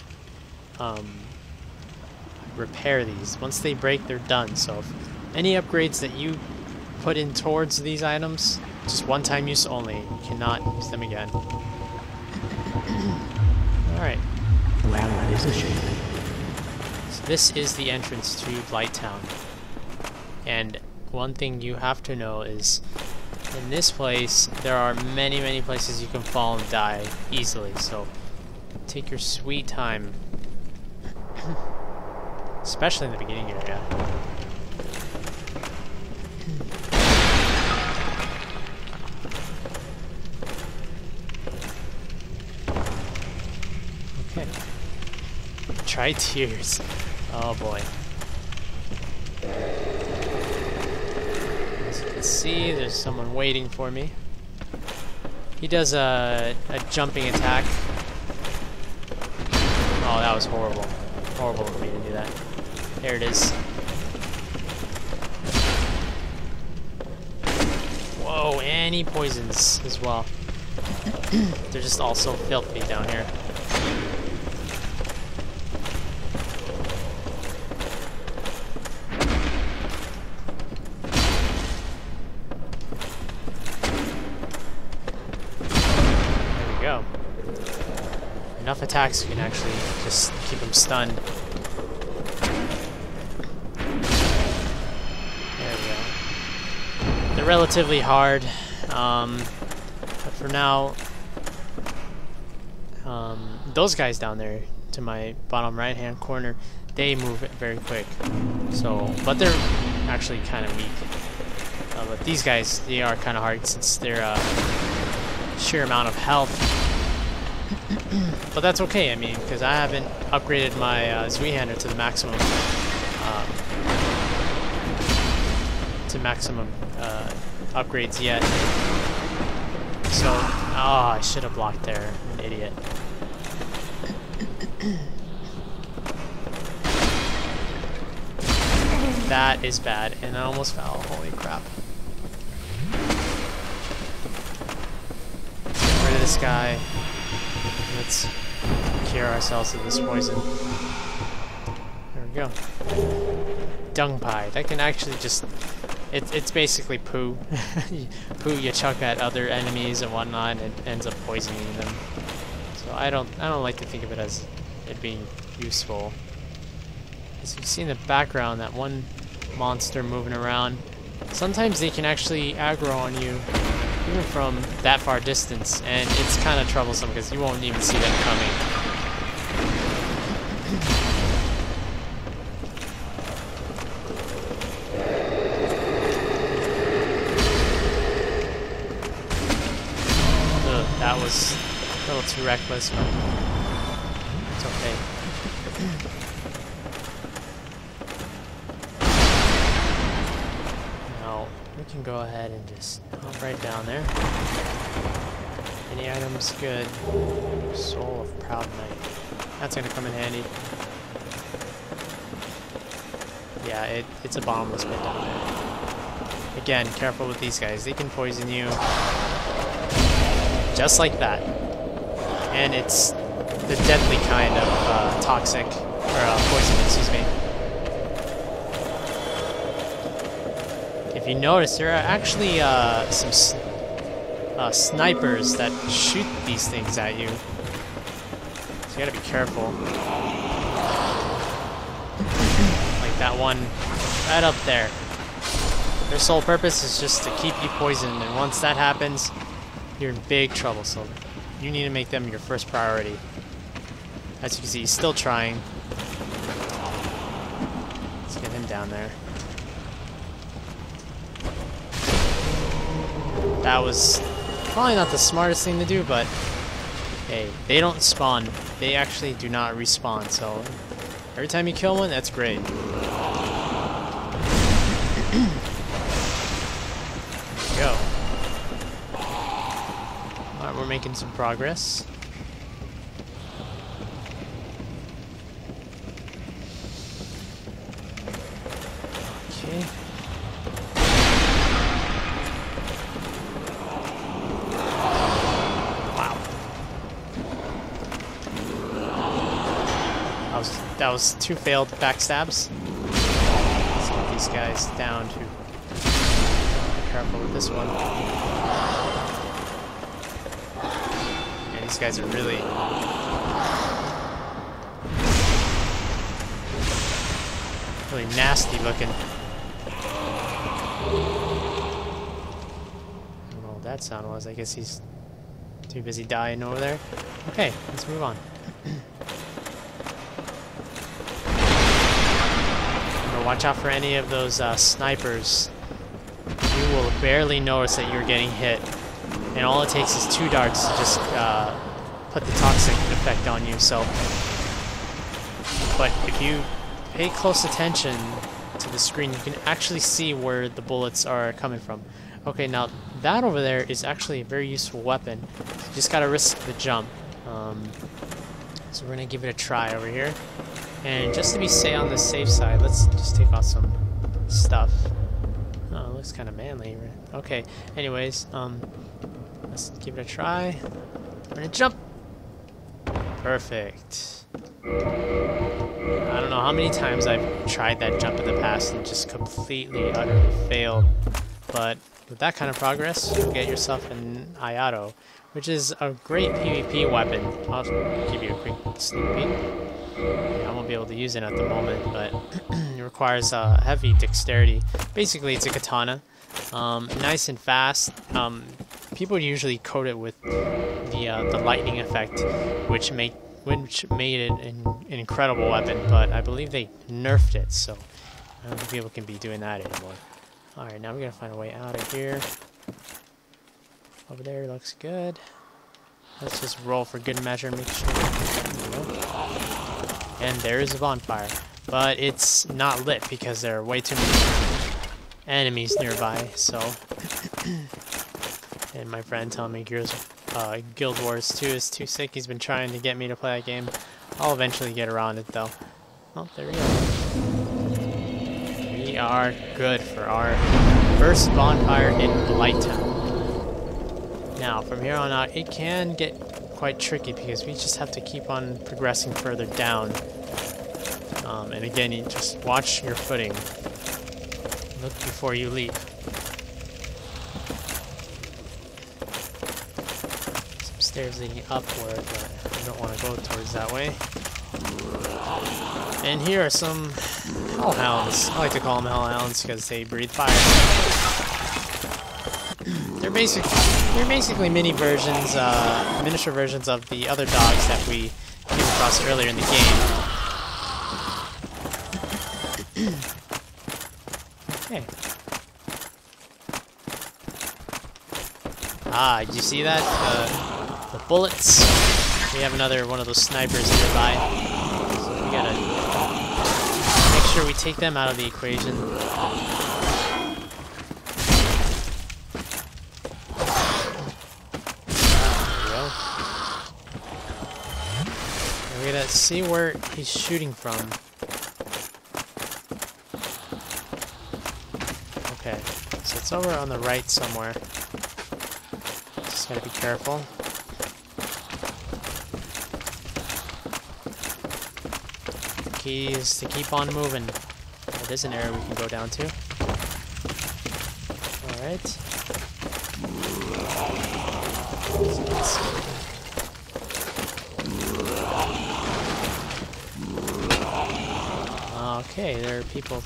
repair these. Once they break, they're done. So if any upgrades that you put in towards these items, just one-time use only. You cannot use them again. Alright. Well, that is a shame. So this is the entrance to Blighttown. And one thing you have to know is, in this place, there are many, many places you can fall and die easily. So take your sweet time. Especially in the beginning area. Okay. Try tears. Oh boy. As you can see, there's someone waiting for me. He does a jumping attack. Oh, that was horrible. Horrible of me to do that. There it is. Whoa, and he poisons as well. They're just all so filthy down here. There we go. Enough attacks, you can actually just keep them stunned. They're relatively hard, but for now, those guys down there to my bottom right hand corner, they move very quick. So, but they're actually kind of weak. But these guys, they are kind of hard since their sheer amount of health. But that's okay, I mean, because I haven't upgraded my Zweihander to the maximum. Upgrades yet. So, I should have blocked there. I'm an idiot. That is bad, and I almost fell. Holy crap. Get rid of this guy. Let's cure ourselves of this poison. There we we go. Dung pie. That can actually just... It's basically poo. Poo you chuck at other enemies and whatnot, and it ends up poisoning them. So I don't like to think of it as it being useful. As you see in the background, that one monster moving around, sometimes they can actually aggro on you even from that far distance, and it's kind of troublesome because you won't even see them coming. That was a little too reckless, but it's okay. Now, we can go ahead and just hop right down there. Any items? Good. Soul of Proud Knight. That's gonna come in handy. Yeah, it's a bottomless pit down there. Again, careful with these guys. They can poison you. Just like that. And it's the deadly kind of toxic, or poison, excuse me. If you notice, there are actually some snipers that shoot these things at you. So you gotta be careful. Like that one right up there. Their sole purpose is just to keep you poisoned, and once that happens, you're in big trouble, so you need to make them your first priority. As you can see, he's still trying. Let's get him down there. That was probably not the smartest thing to do, but hey, they don't spawn. They actually do not respawn, so every time you kill one, that's great. There we go. Alright, we're making some progress. Okay. Wow. That was 2 failed backstabs. Let's get these guys down to... Be careful with this one. These guys are really nasty looking. I don't know what that sound was. I guess he's too busy dying over there. Okay, let's move on. Watch out for any of those snipers. You will barely notice that you're getting hit. And all it takes is 2 darts to just put the toxic effect on you, so... But if you pay close attention to the screen, you can actually see where the bullets are coming from. Okay, now that over there is actually a very useful weapon. You just gotta risk the jump. So we're gonna give it a try over here. And just to be on the safe side, let's just take off some stuff. Oh, it looks kind of manly. Okay, anyways, let's give it a try. We're gonna jump! Perfect. I don't know how many times I've tried that jump in the past and just completely, utterly failed. But with that kind of progress, you'll get yourself an Ayato, which is a great PvP weapon. I'll give you a quick sneak peek. Yeah, I won't be able to use it at the moment, but it requires heavy dexterity. Basically, it's a katana. Nice and fast. People usually coat it with the lightning effect, which made it an incredible weapon. But I believe they nerfed it, so I don't think people can be doing that anymore. All right, now we gotta find a way out of here. Over there looks good. Let's just roll for good measure and make sure. And there is a bonfire, but it's not lit because there are way too many enemies nearby. So, and my friend telling me Guild Wars 2 is too sick. He's been trying to get me to play that game. I'll eventually get around it though. Oh, there we go. We are good for our first bonfire in Blighttown. Now, from here on out, it can get quite tricky because we just have to keep on progressing further down. And again, you just watch your footing. Look before you leap. Some stairs leading upward, but I don't want to go towards that way. And here are some hellhounds. I like to call them hellhounds because they breathe fire. They're basically mini versions, miniature versions of the other dogs that we came across earlier in the game. Okay. Ah, did you see that? The bullets. We have another one of those snipers nearby. So we gotta make sure we take them out of the equation. We gotta see where he's shooting from. Okay, so it's over on the right somewhere. Just gotta be careful. The key is to keep on moving. Oh, there's an area we can go down to. Alright. Okay, there are people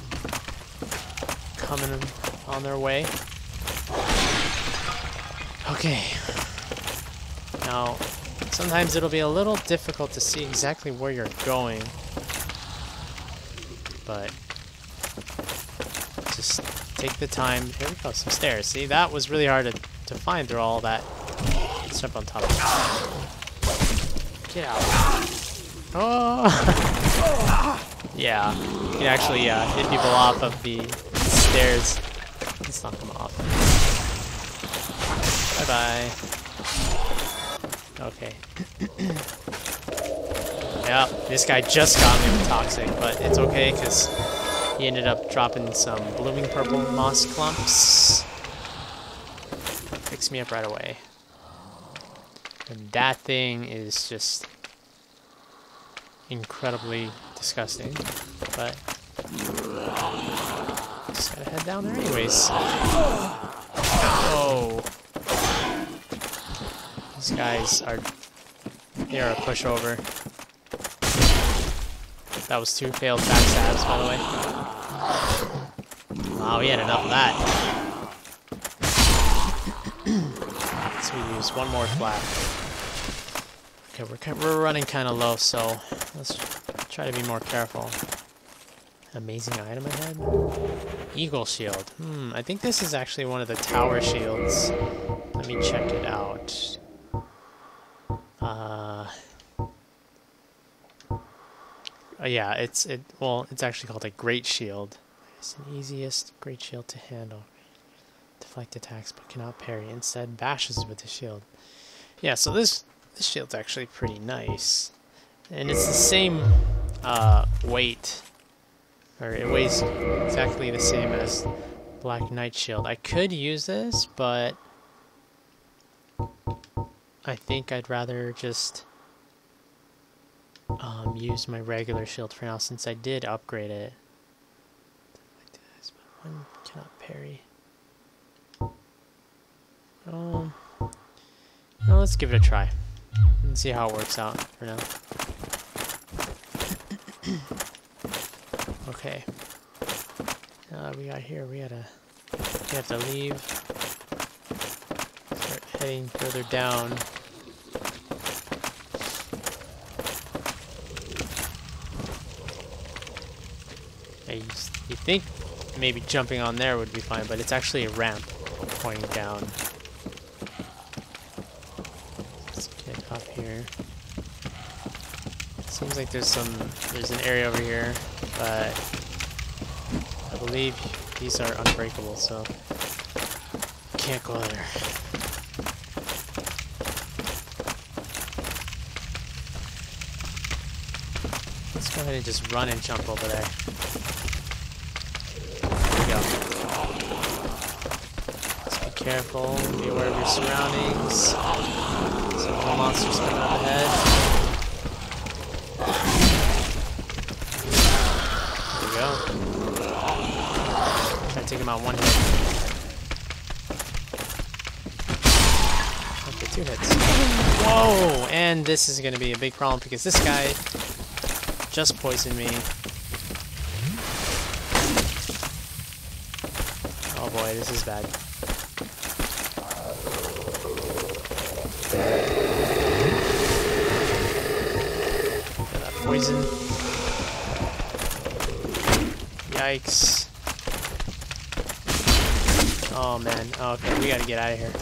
coming on their way. Okay. Now, sometimes it'll be a little difficult to see exactly where you're going. But just take the time. Here we go, some stairs. See, that was really hard to find through all that. Let's jump on top of it. Get out. Oh! Yeah, you can actually hit people off of the stairs. Let's knock them off. Bye-bye. Okay. Yeah, this guy just got me with toxic, but it's okay because he ended up dropping some blooming purple moss clumps. Fixed me up right away. And that thing is just incredibly disgusting, but just gotta head down there anyways. Whoa. These guys are, they are a pushover. That was 2 failed backstabs, by the way. Wow, we had enough of that. So we use one more flat. Okay, we're running kind of low, so let's try to be more careful. Amazing item ahead. Eagle shield. I think this is actually one of the tower shields. Let me check it out. Yeah, it's actually called a great shield. It's the easiest great shield to handle. Deflect attacks, but cannot parry. Instead, bashes with the shield. Yeah, so this shield's actually pretty nice. And it's the same weight. Or it weighs exactly the same as Black Knight shield. I could use this, but I think I'd rather just use my regular shield for now since I did upgrade it. One cannot parry. Now let's give it a try and see how it works out for now. Okay. We got here. We have to leave. Start heading further down. You think maybe jumping on there would be fine, but it's actually a ramp pointing down. Let's get up here. Seems like there's an area over here, but I believe these are unbreakable, so can't go there. Let's go ahead and just run and jump over there. There we go. Let's be careful, be aware of your surroundings. Some more monsters coming up ahead. go. Try to take him out one hit. Okay, 2 hits. Whoa! And this is gonna be a big problem because this guy just poisoned me. Oh boy, this is bad. Got that poison. Yikes. Oh man. Oh, okay, we gotta get out of here.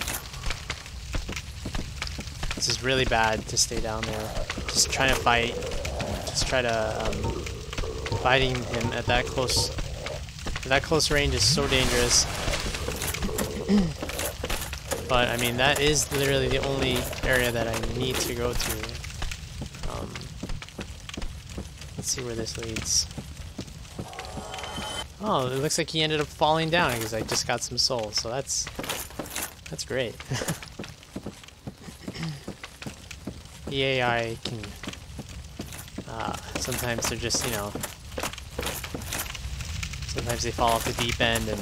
This is really bad to stay down there. Just trying to fight. Just try to fighting him at that close. That close range is so dangerous. But I mean, that is literally the only area that I need to go to. Let's see where this leads. Oh, it looks like he ended up falling down because I just got some souls, so that's great. The AI can sometimes they're just, you know, sometimes they fall off the deep end and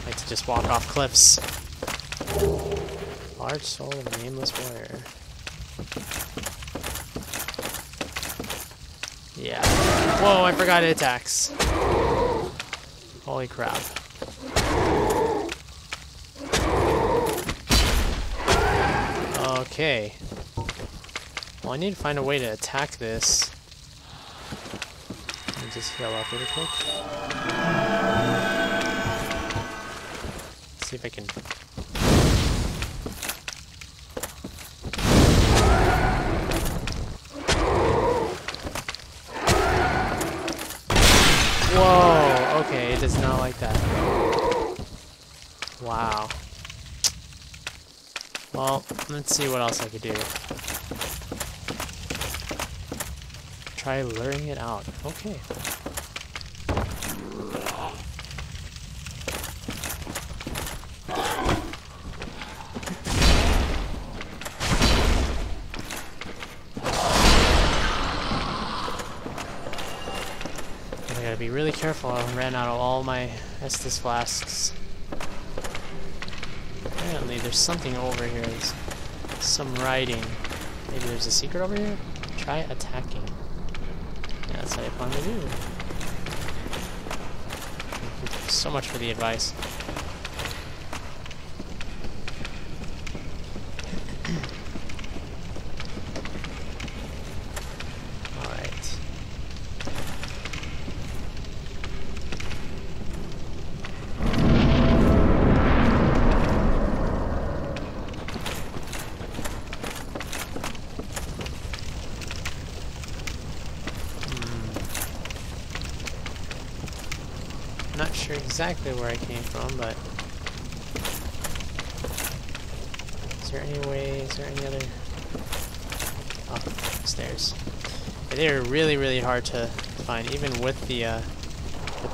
like to just walk off cliffs. Large soul of a nameless warrior. Yeah. Whoa, I forgot it attacks. Holy crap. Okay. Well, I need to find a way to attack this. Let me just heal up really quick. Let's see if I can... Whoa! Okay, it does not like that. Wow. Well, let's see what else I could do. Try luring it out. Okay. I gotta be really careful. I ran out of all my Estus flasks. Apparently there's something over here. There's some writing. Maybe there's a secret over here? Try attacking. Yeah, that's what I plan to do. Thank you so much for the advice. Alright. Not sure exactly where I came from, but is there any way, is there any other... Oh, stairs. Yeah, they are really, really hard to find, even with the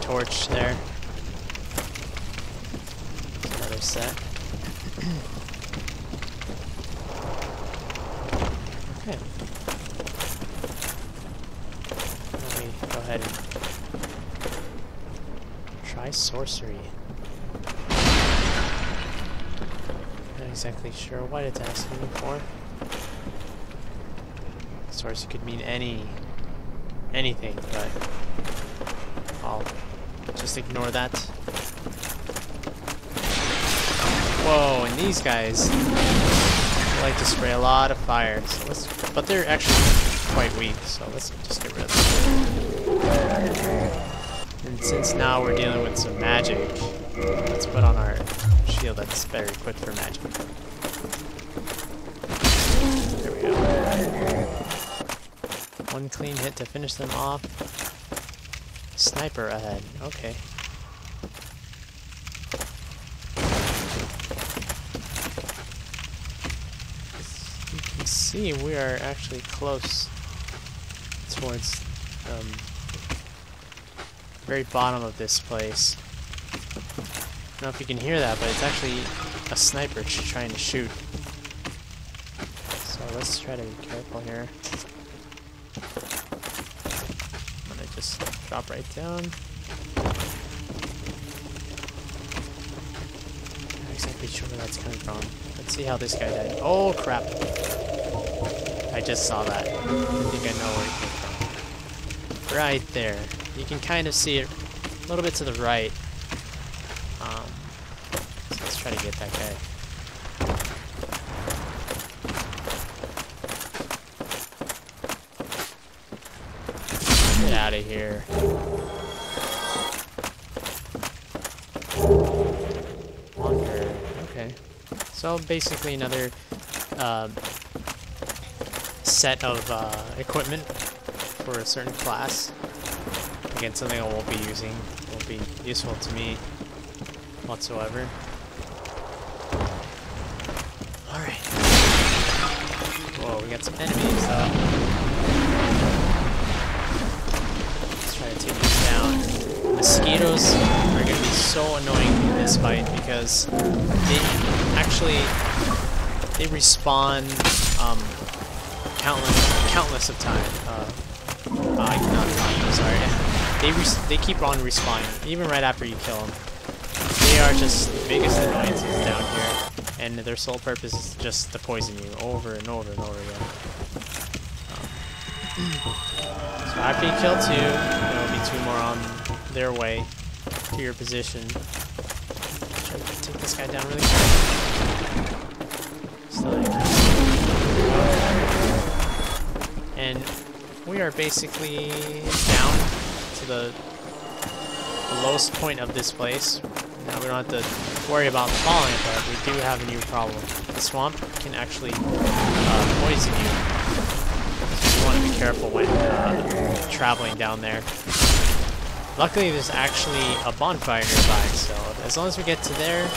torch there. There's another set. Okay. Let me go ahead and try sorcery. Not exactly sure what it's asking me for. Sorcery could mean anything, but I'll just ignore that. Whoa, and these guys like to spray a lot of fire, so but they're actually quite weak, so let's just get rid of them. And since now we're dealing with some magic, let's put on our shield that's better equipped for magic. There we go. One clean hit to finish them off. Sniper ahead. Okay. As you can see, we are actually close towards very bottom of this place. I don't know if you can hear that, but it's actually a sniper trying to shoot. So let's try to be careful here. I'm gonna just Drop right down. Not exactly sure where that's coming from. Let's see how this guy died. Oh crap! I just saw that. I think I know where it came from. Right there. You can kind of see it a little bit to the right. So let's try to get that guy. Get out of here. Longer. Okay. So basically another set of equipment for a certain class. Again, something I won't be using. Won't be useful to me whatsoever. Alright. Whoa, we got some enemies though. Try to take these down. Mosquitoes are going to be so annoying in this fight because they respawn countless of time. They keep on respawning even right after you kill them. They are just the biggest annoyances down here, and their sole purpose is just to poison you over and over and over again. So after you kill 2, there will be 2 more on their way to your position. Try to take this guy down really quick. Still angry. And we are basically down to the lowest point of this place. Now we don't have to worry about falling, but we do have a new problem. The swamp can actually poison you. You want to be careful when traveling down there. Luckily, there's actually a bonfire nearby, so as long as we get to there,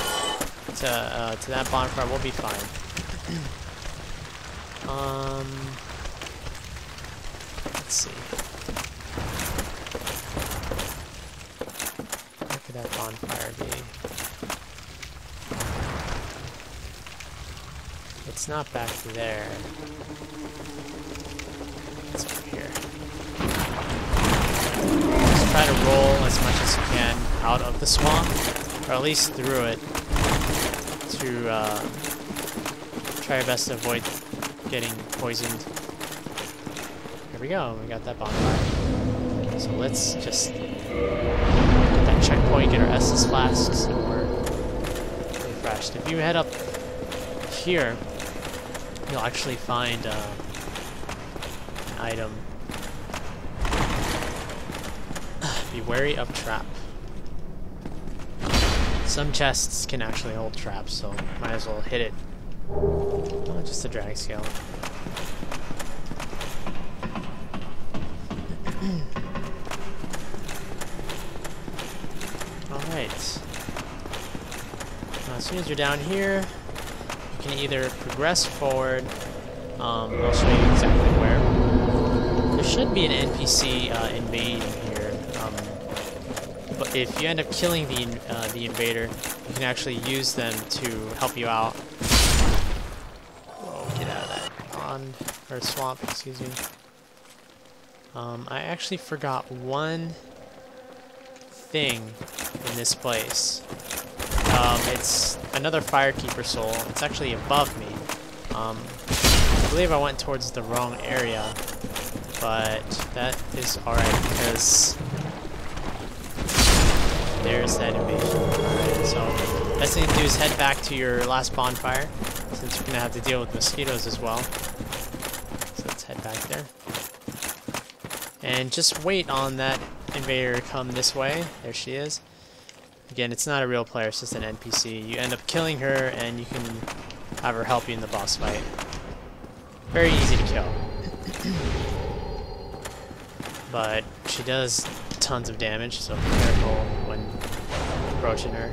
to that bonfire, we'll be fine. Let's see. Where could that bonfire be? It's not back there. It's over here. Just try to roll as much as you can out of the swamp, or at least through it, to try your best to avoid getting poisoned. Here we go, we got that bonfire. So let's just get that checkpoint, get our Estus flasks, and we're refreshed. If you head up here, you'll actually find an item. Be wary of trap. Some chests can actually hold traps, so might as well hit it. Oh, just a drag scale. Alright. As soon as you're down here, you can either progress forward. I'll show you exactly where. There should be an NPC invading here. But if you end up killing the invader, you can actually use them to help you out. Whoa, get out of that pond, or swamp, excuse me. I actually forgot one thing in this place. It's another Firekeeper soul. It's actually above me. I believe I went towards the wrong area, but that is alright because there's that invasion. Alright, so best thing to do is head back to your last bonfire, since you're gonna have to deal with mosquitoes as well. So let's head back there. And just wait on that invader to come this way. There she is. Again, it's not a real player, it's just an NPC. You end up killing her, and you can have her help you in the boss fight. Very easy to kill. But she does tons of damage, so be careful when approaching her.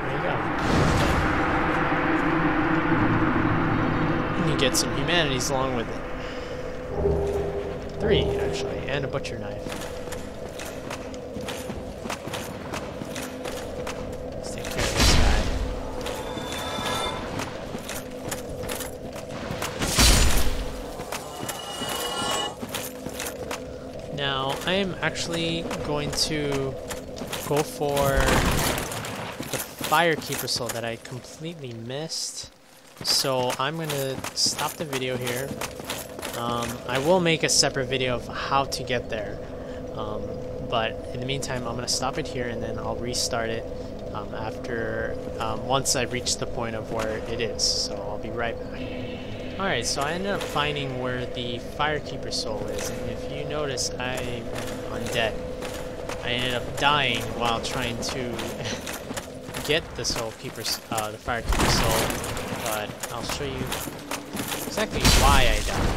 There you go. You get some humanities along with it. 3, actually, and a butcher knife. Let's take care of this guy. Now, I am actually going to go for the Firekeeper soul that I completely missed. So I'm going to stop the video here. I will make a separate video of how to get there. But in the meantime, I'm going to stop it here and then I'll restart it once I reach the point of where it is. So I'll be right back. Alright, so I ended up finding where the Firekeeper soul is, and if you notice, I'm undead. I ended up dying while trying to get the the Firekeeper soul, but I'll show you exactly why I died.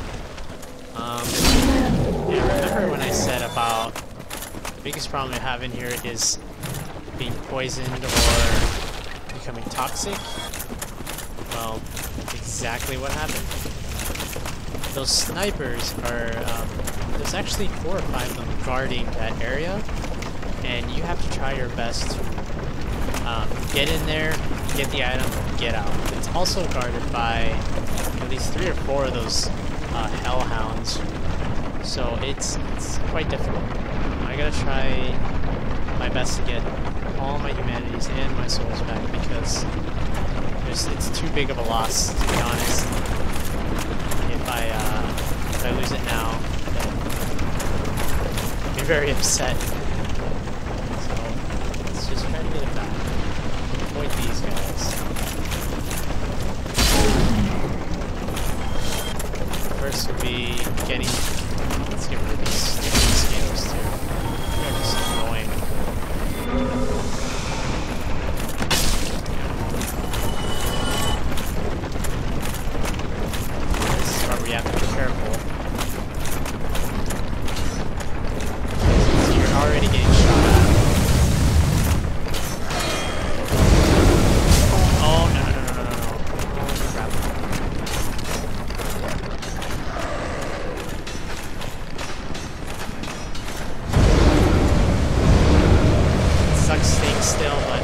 Yeah, remember when I said about the biggest problem I have in here is being poisoned or becoming toxic? Well, that's exactly what happened. Those snipers are, there's actually 4 or 5 of them guarding that area, and you have to try your best to get in there, get the item, get out. It's also guarded by at least 3 or 4 of those hellhounds, so it's quite difficult. I gotta try my best to get all my humanities and my souls back because it's too big of a loss, to be honest. If I lose it now, then I'll be very upset. So let's just try to get it back. Avoid these guys. First would be getting. Let's get rid of these stupid mosquitoes too. They're just annoying. We have to be careful. So you're already getting shot at. Oh, no. Holy crap. It sucks staying still, but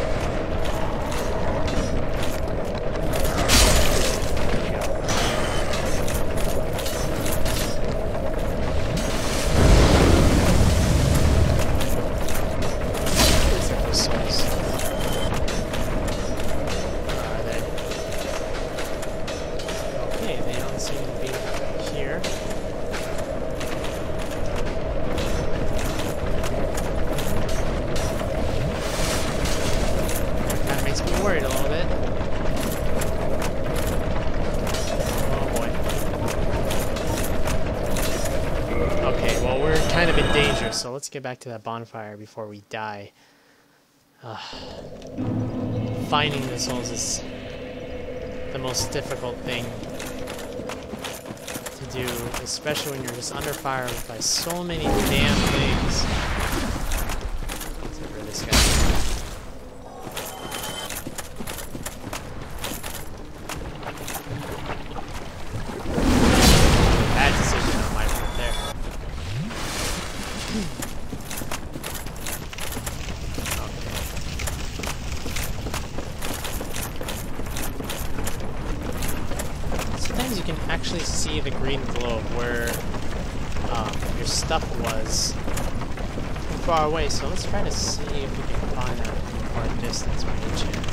worried a little bit. Oh boy. Okay, well we're kind of in danger, so let's get back to that bonfire before we die. Finding the souls is the most difficult thing to do, especially when you're just under fire by so many damn things. Let's get rid of this guy. You can actually see the green glow of where your stuff was from far away, so let's try to see if we can find that from far distance by any chance.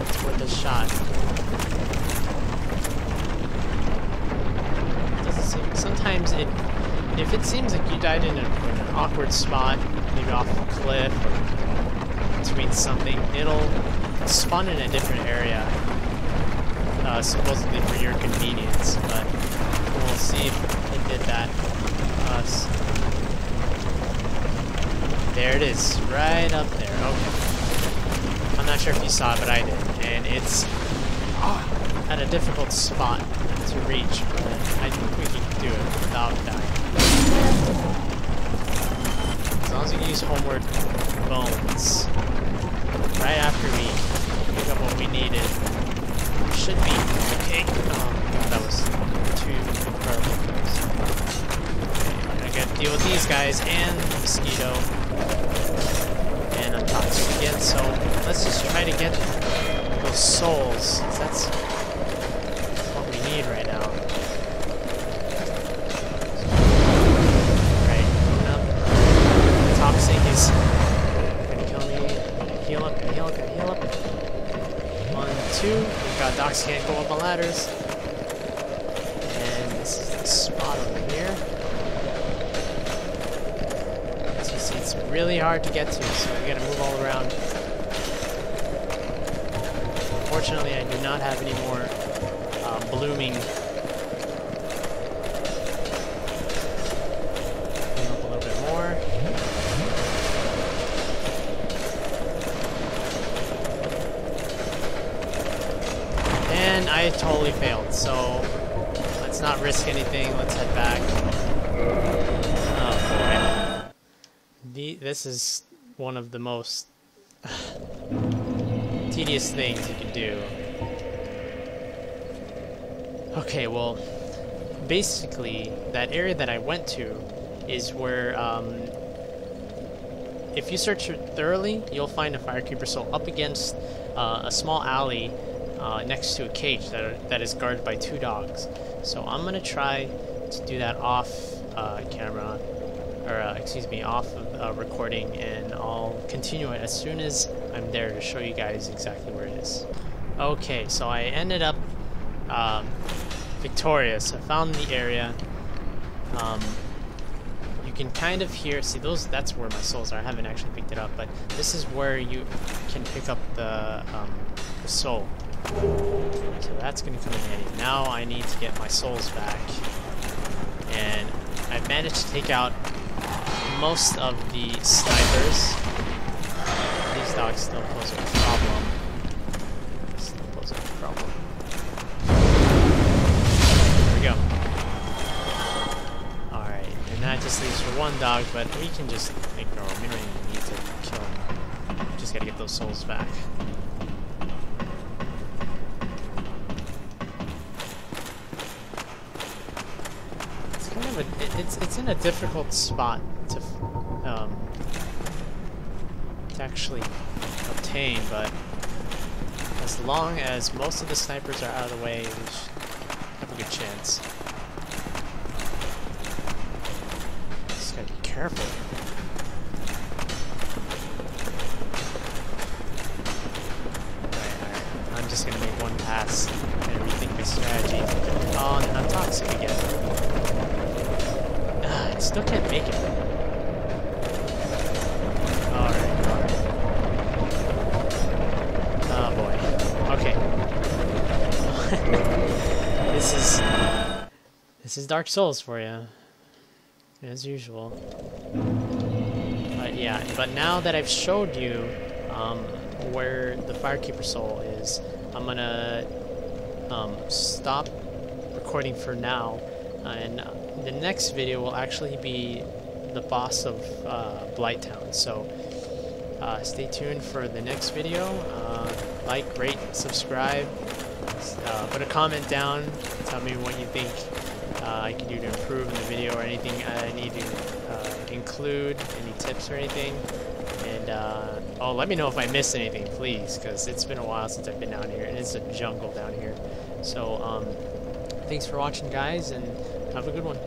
It's worth a shot. Doesn't seem. Sometimes if it seems like you died in an awkward spot, maybe off a cliff or between something, it'll spawn in a different area. Supposedly for your convenience, but we'll see if it did that to us. There it is, right up there. Okay. I'm not sure if you saw it, but I did. And it's at a difficult spot to reach, but I think we can do it without dying. As long as we can use homeward bones. Right after we pick up what we needed. Should be okay. Oh god, that was too incredibly close. Okay, I gotta deal with these guys and the mosquito. And I'm toxic again, so let's just try to get those souls. That's what we need right now. dogs can't go up on ladders. And this is the spot over here. As you see, it's really hard to get to, so you gotta move all around. Unfortunately, I do not have any more blooming. Clean up a little bit more. And I totally failed, so let's not risk anything. Let's head back. Oh boy. This is one of the most tedious things you can do. Okay, well, basically, that area that I went to is where, if you search it thoroughly, you'll find a firekeeper soul up against a small alley next to a cage that is guarded by 2 dogs. So I'm gonna try to do that off camera, or excuse me, off of recording, and I'll continue it as soon as I'm there to show you guys exactly where it is. Okay, so I ended up victorious. I found the area. You can kind of hear, see those, that's where my souls are. I haven't actually picked it up, but this is where you can pick up the soul. So that's going to come in handy. Now I need to get my souls back. And I've managed to take out most of the snipers. These dogs still pose a problem. Still pose a problem. There we go. Alright, and that just leaves for 1 dog, but we can just ignore him. We don't even need to kill him. We just gotta get those souls back. It's in a difficult spot to actually obtain, but as long as most of the snipers are out of the way, we should have a good chance. Just gotta be careful. Alright. I'm just gonna make 1 pass and rethink my strategy. Oh, and I'm toxic again. I still can't make it. Alright. Oh boy. Okay. This is Dark Souls for you. As usual. But yeah, but now that I've showed you where the Firekeeper Soul is, I'm gonna stop recording for now, and the next video will actually be the boss of Blighttown. So stay tuned for the next video. Like, rate, subscribe, put a comment down, tell me what you think I can do to improve in the video, or anything I need to include, any tips or anything. And oh, let me know if I missed anything, please, because it's been a while since I've been down here, and it's a jungle down here. So thanks for watching, guys, and have a good one.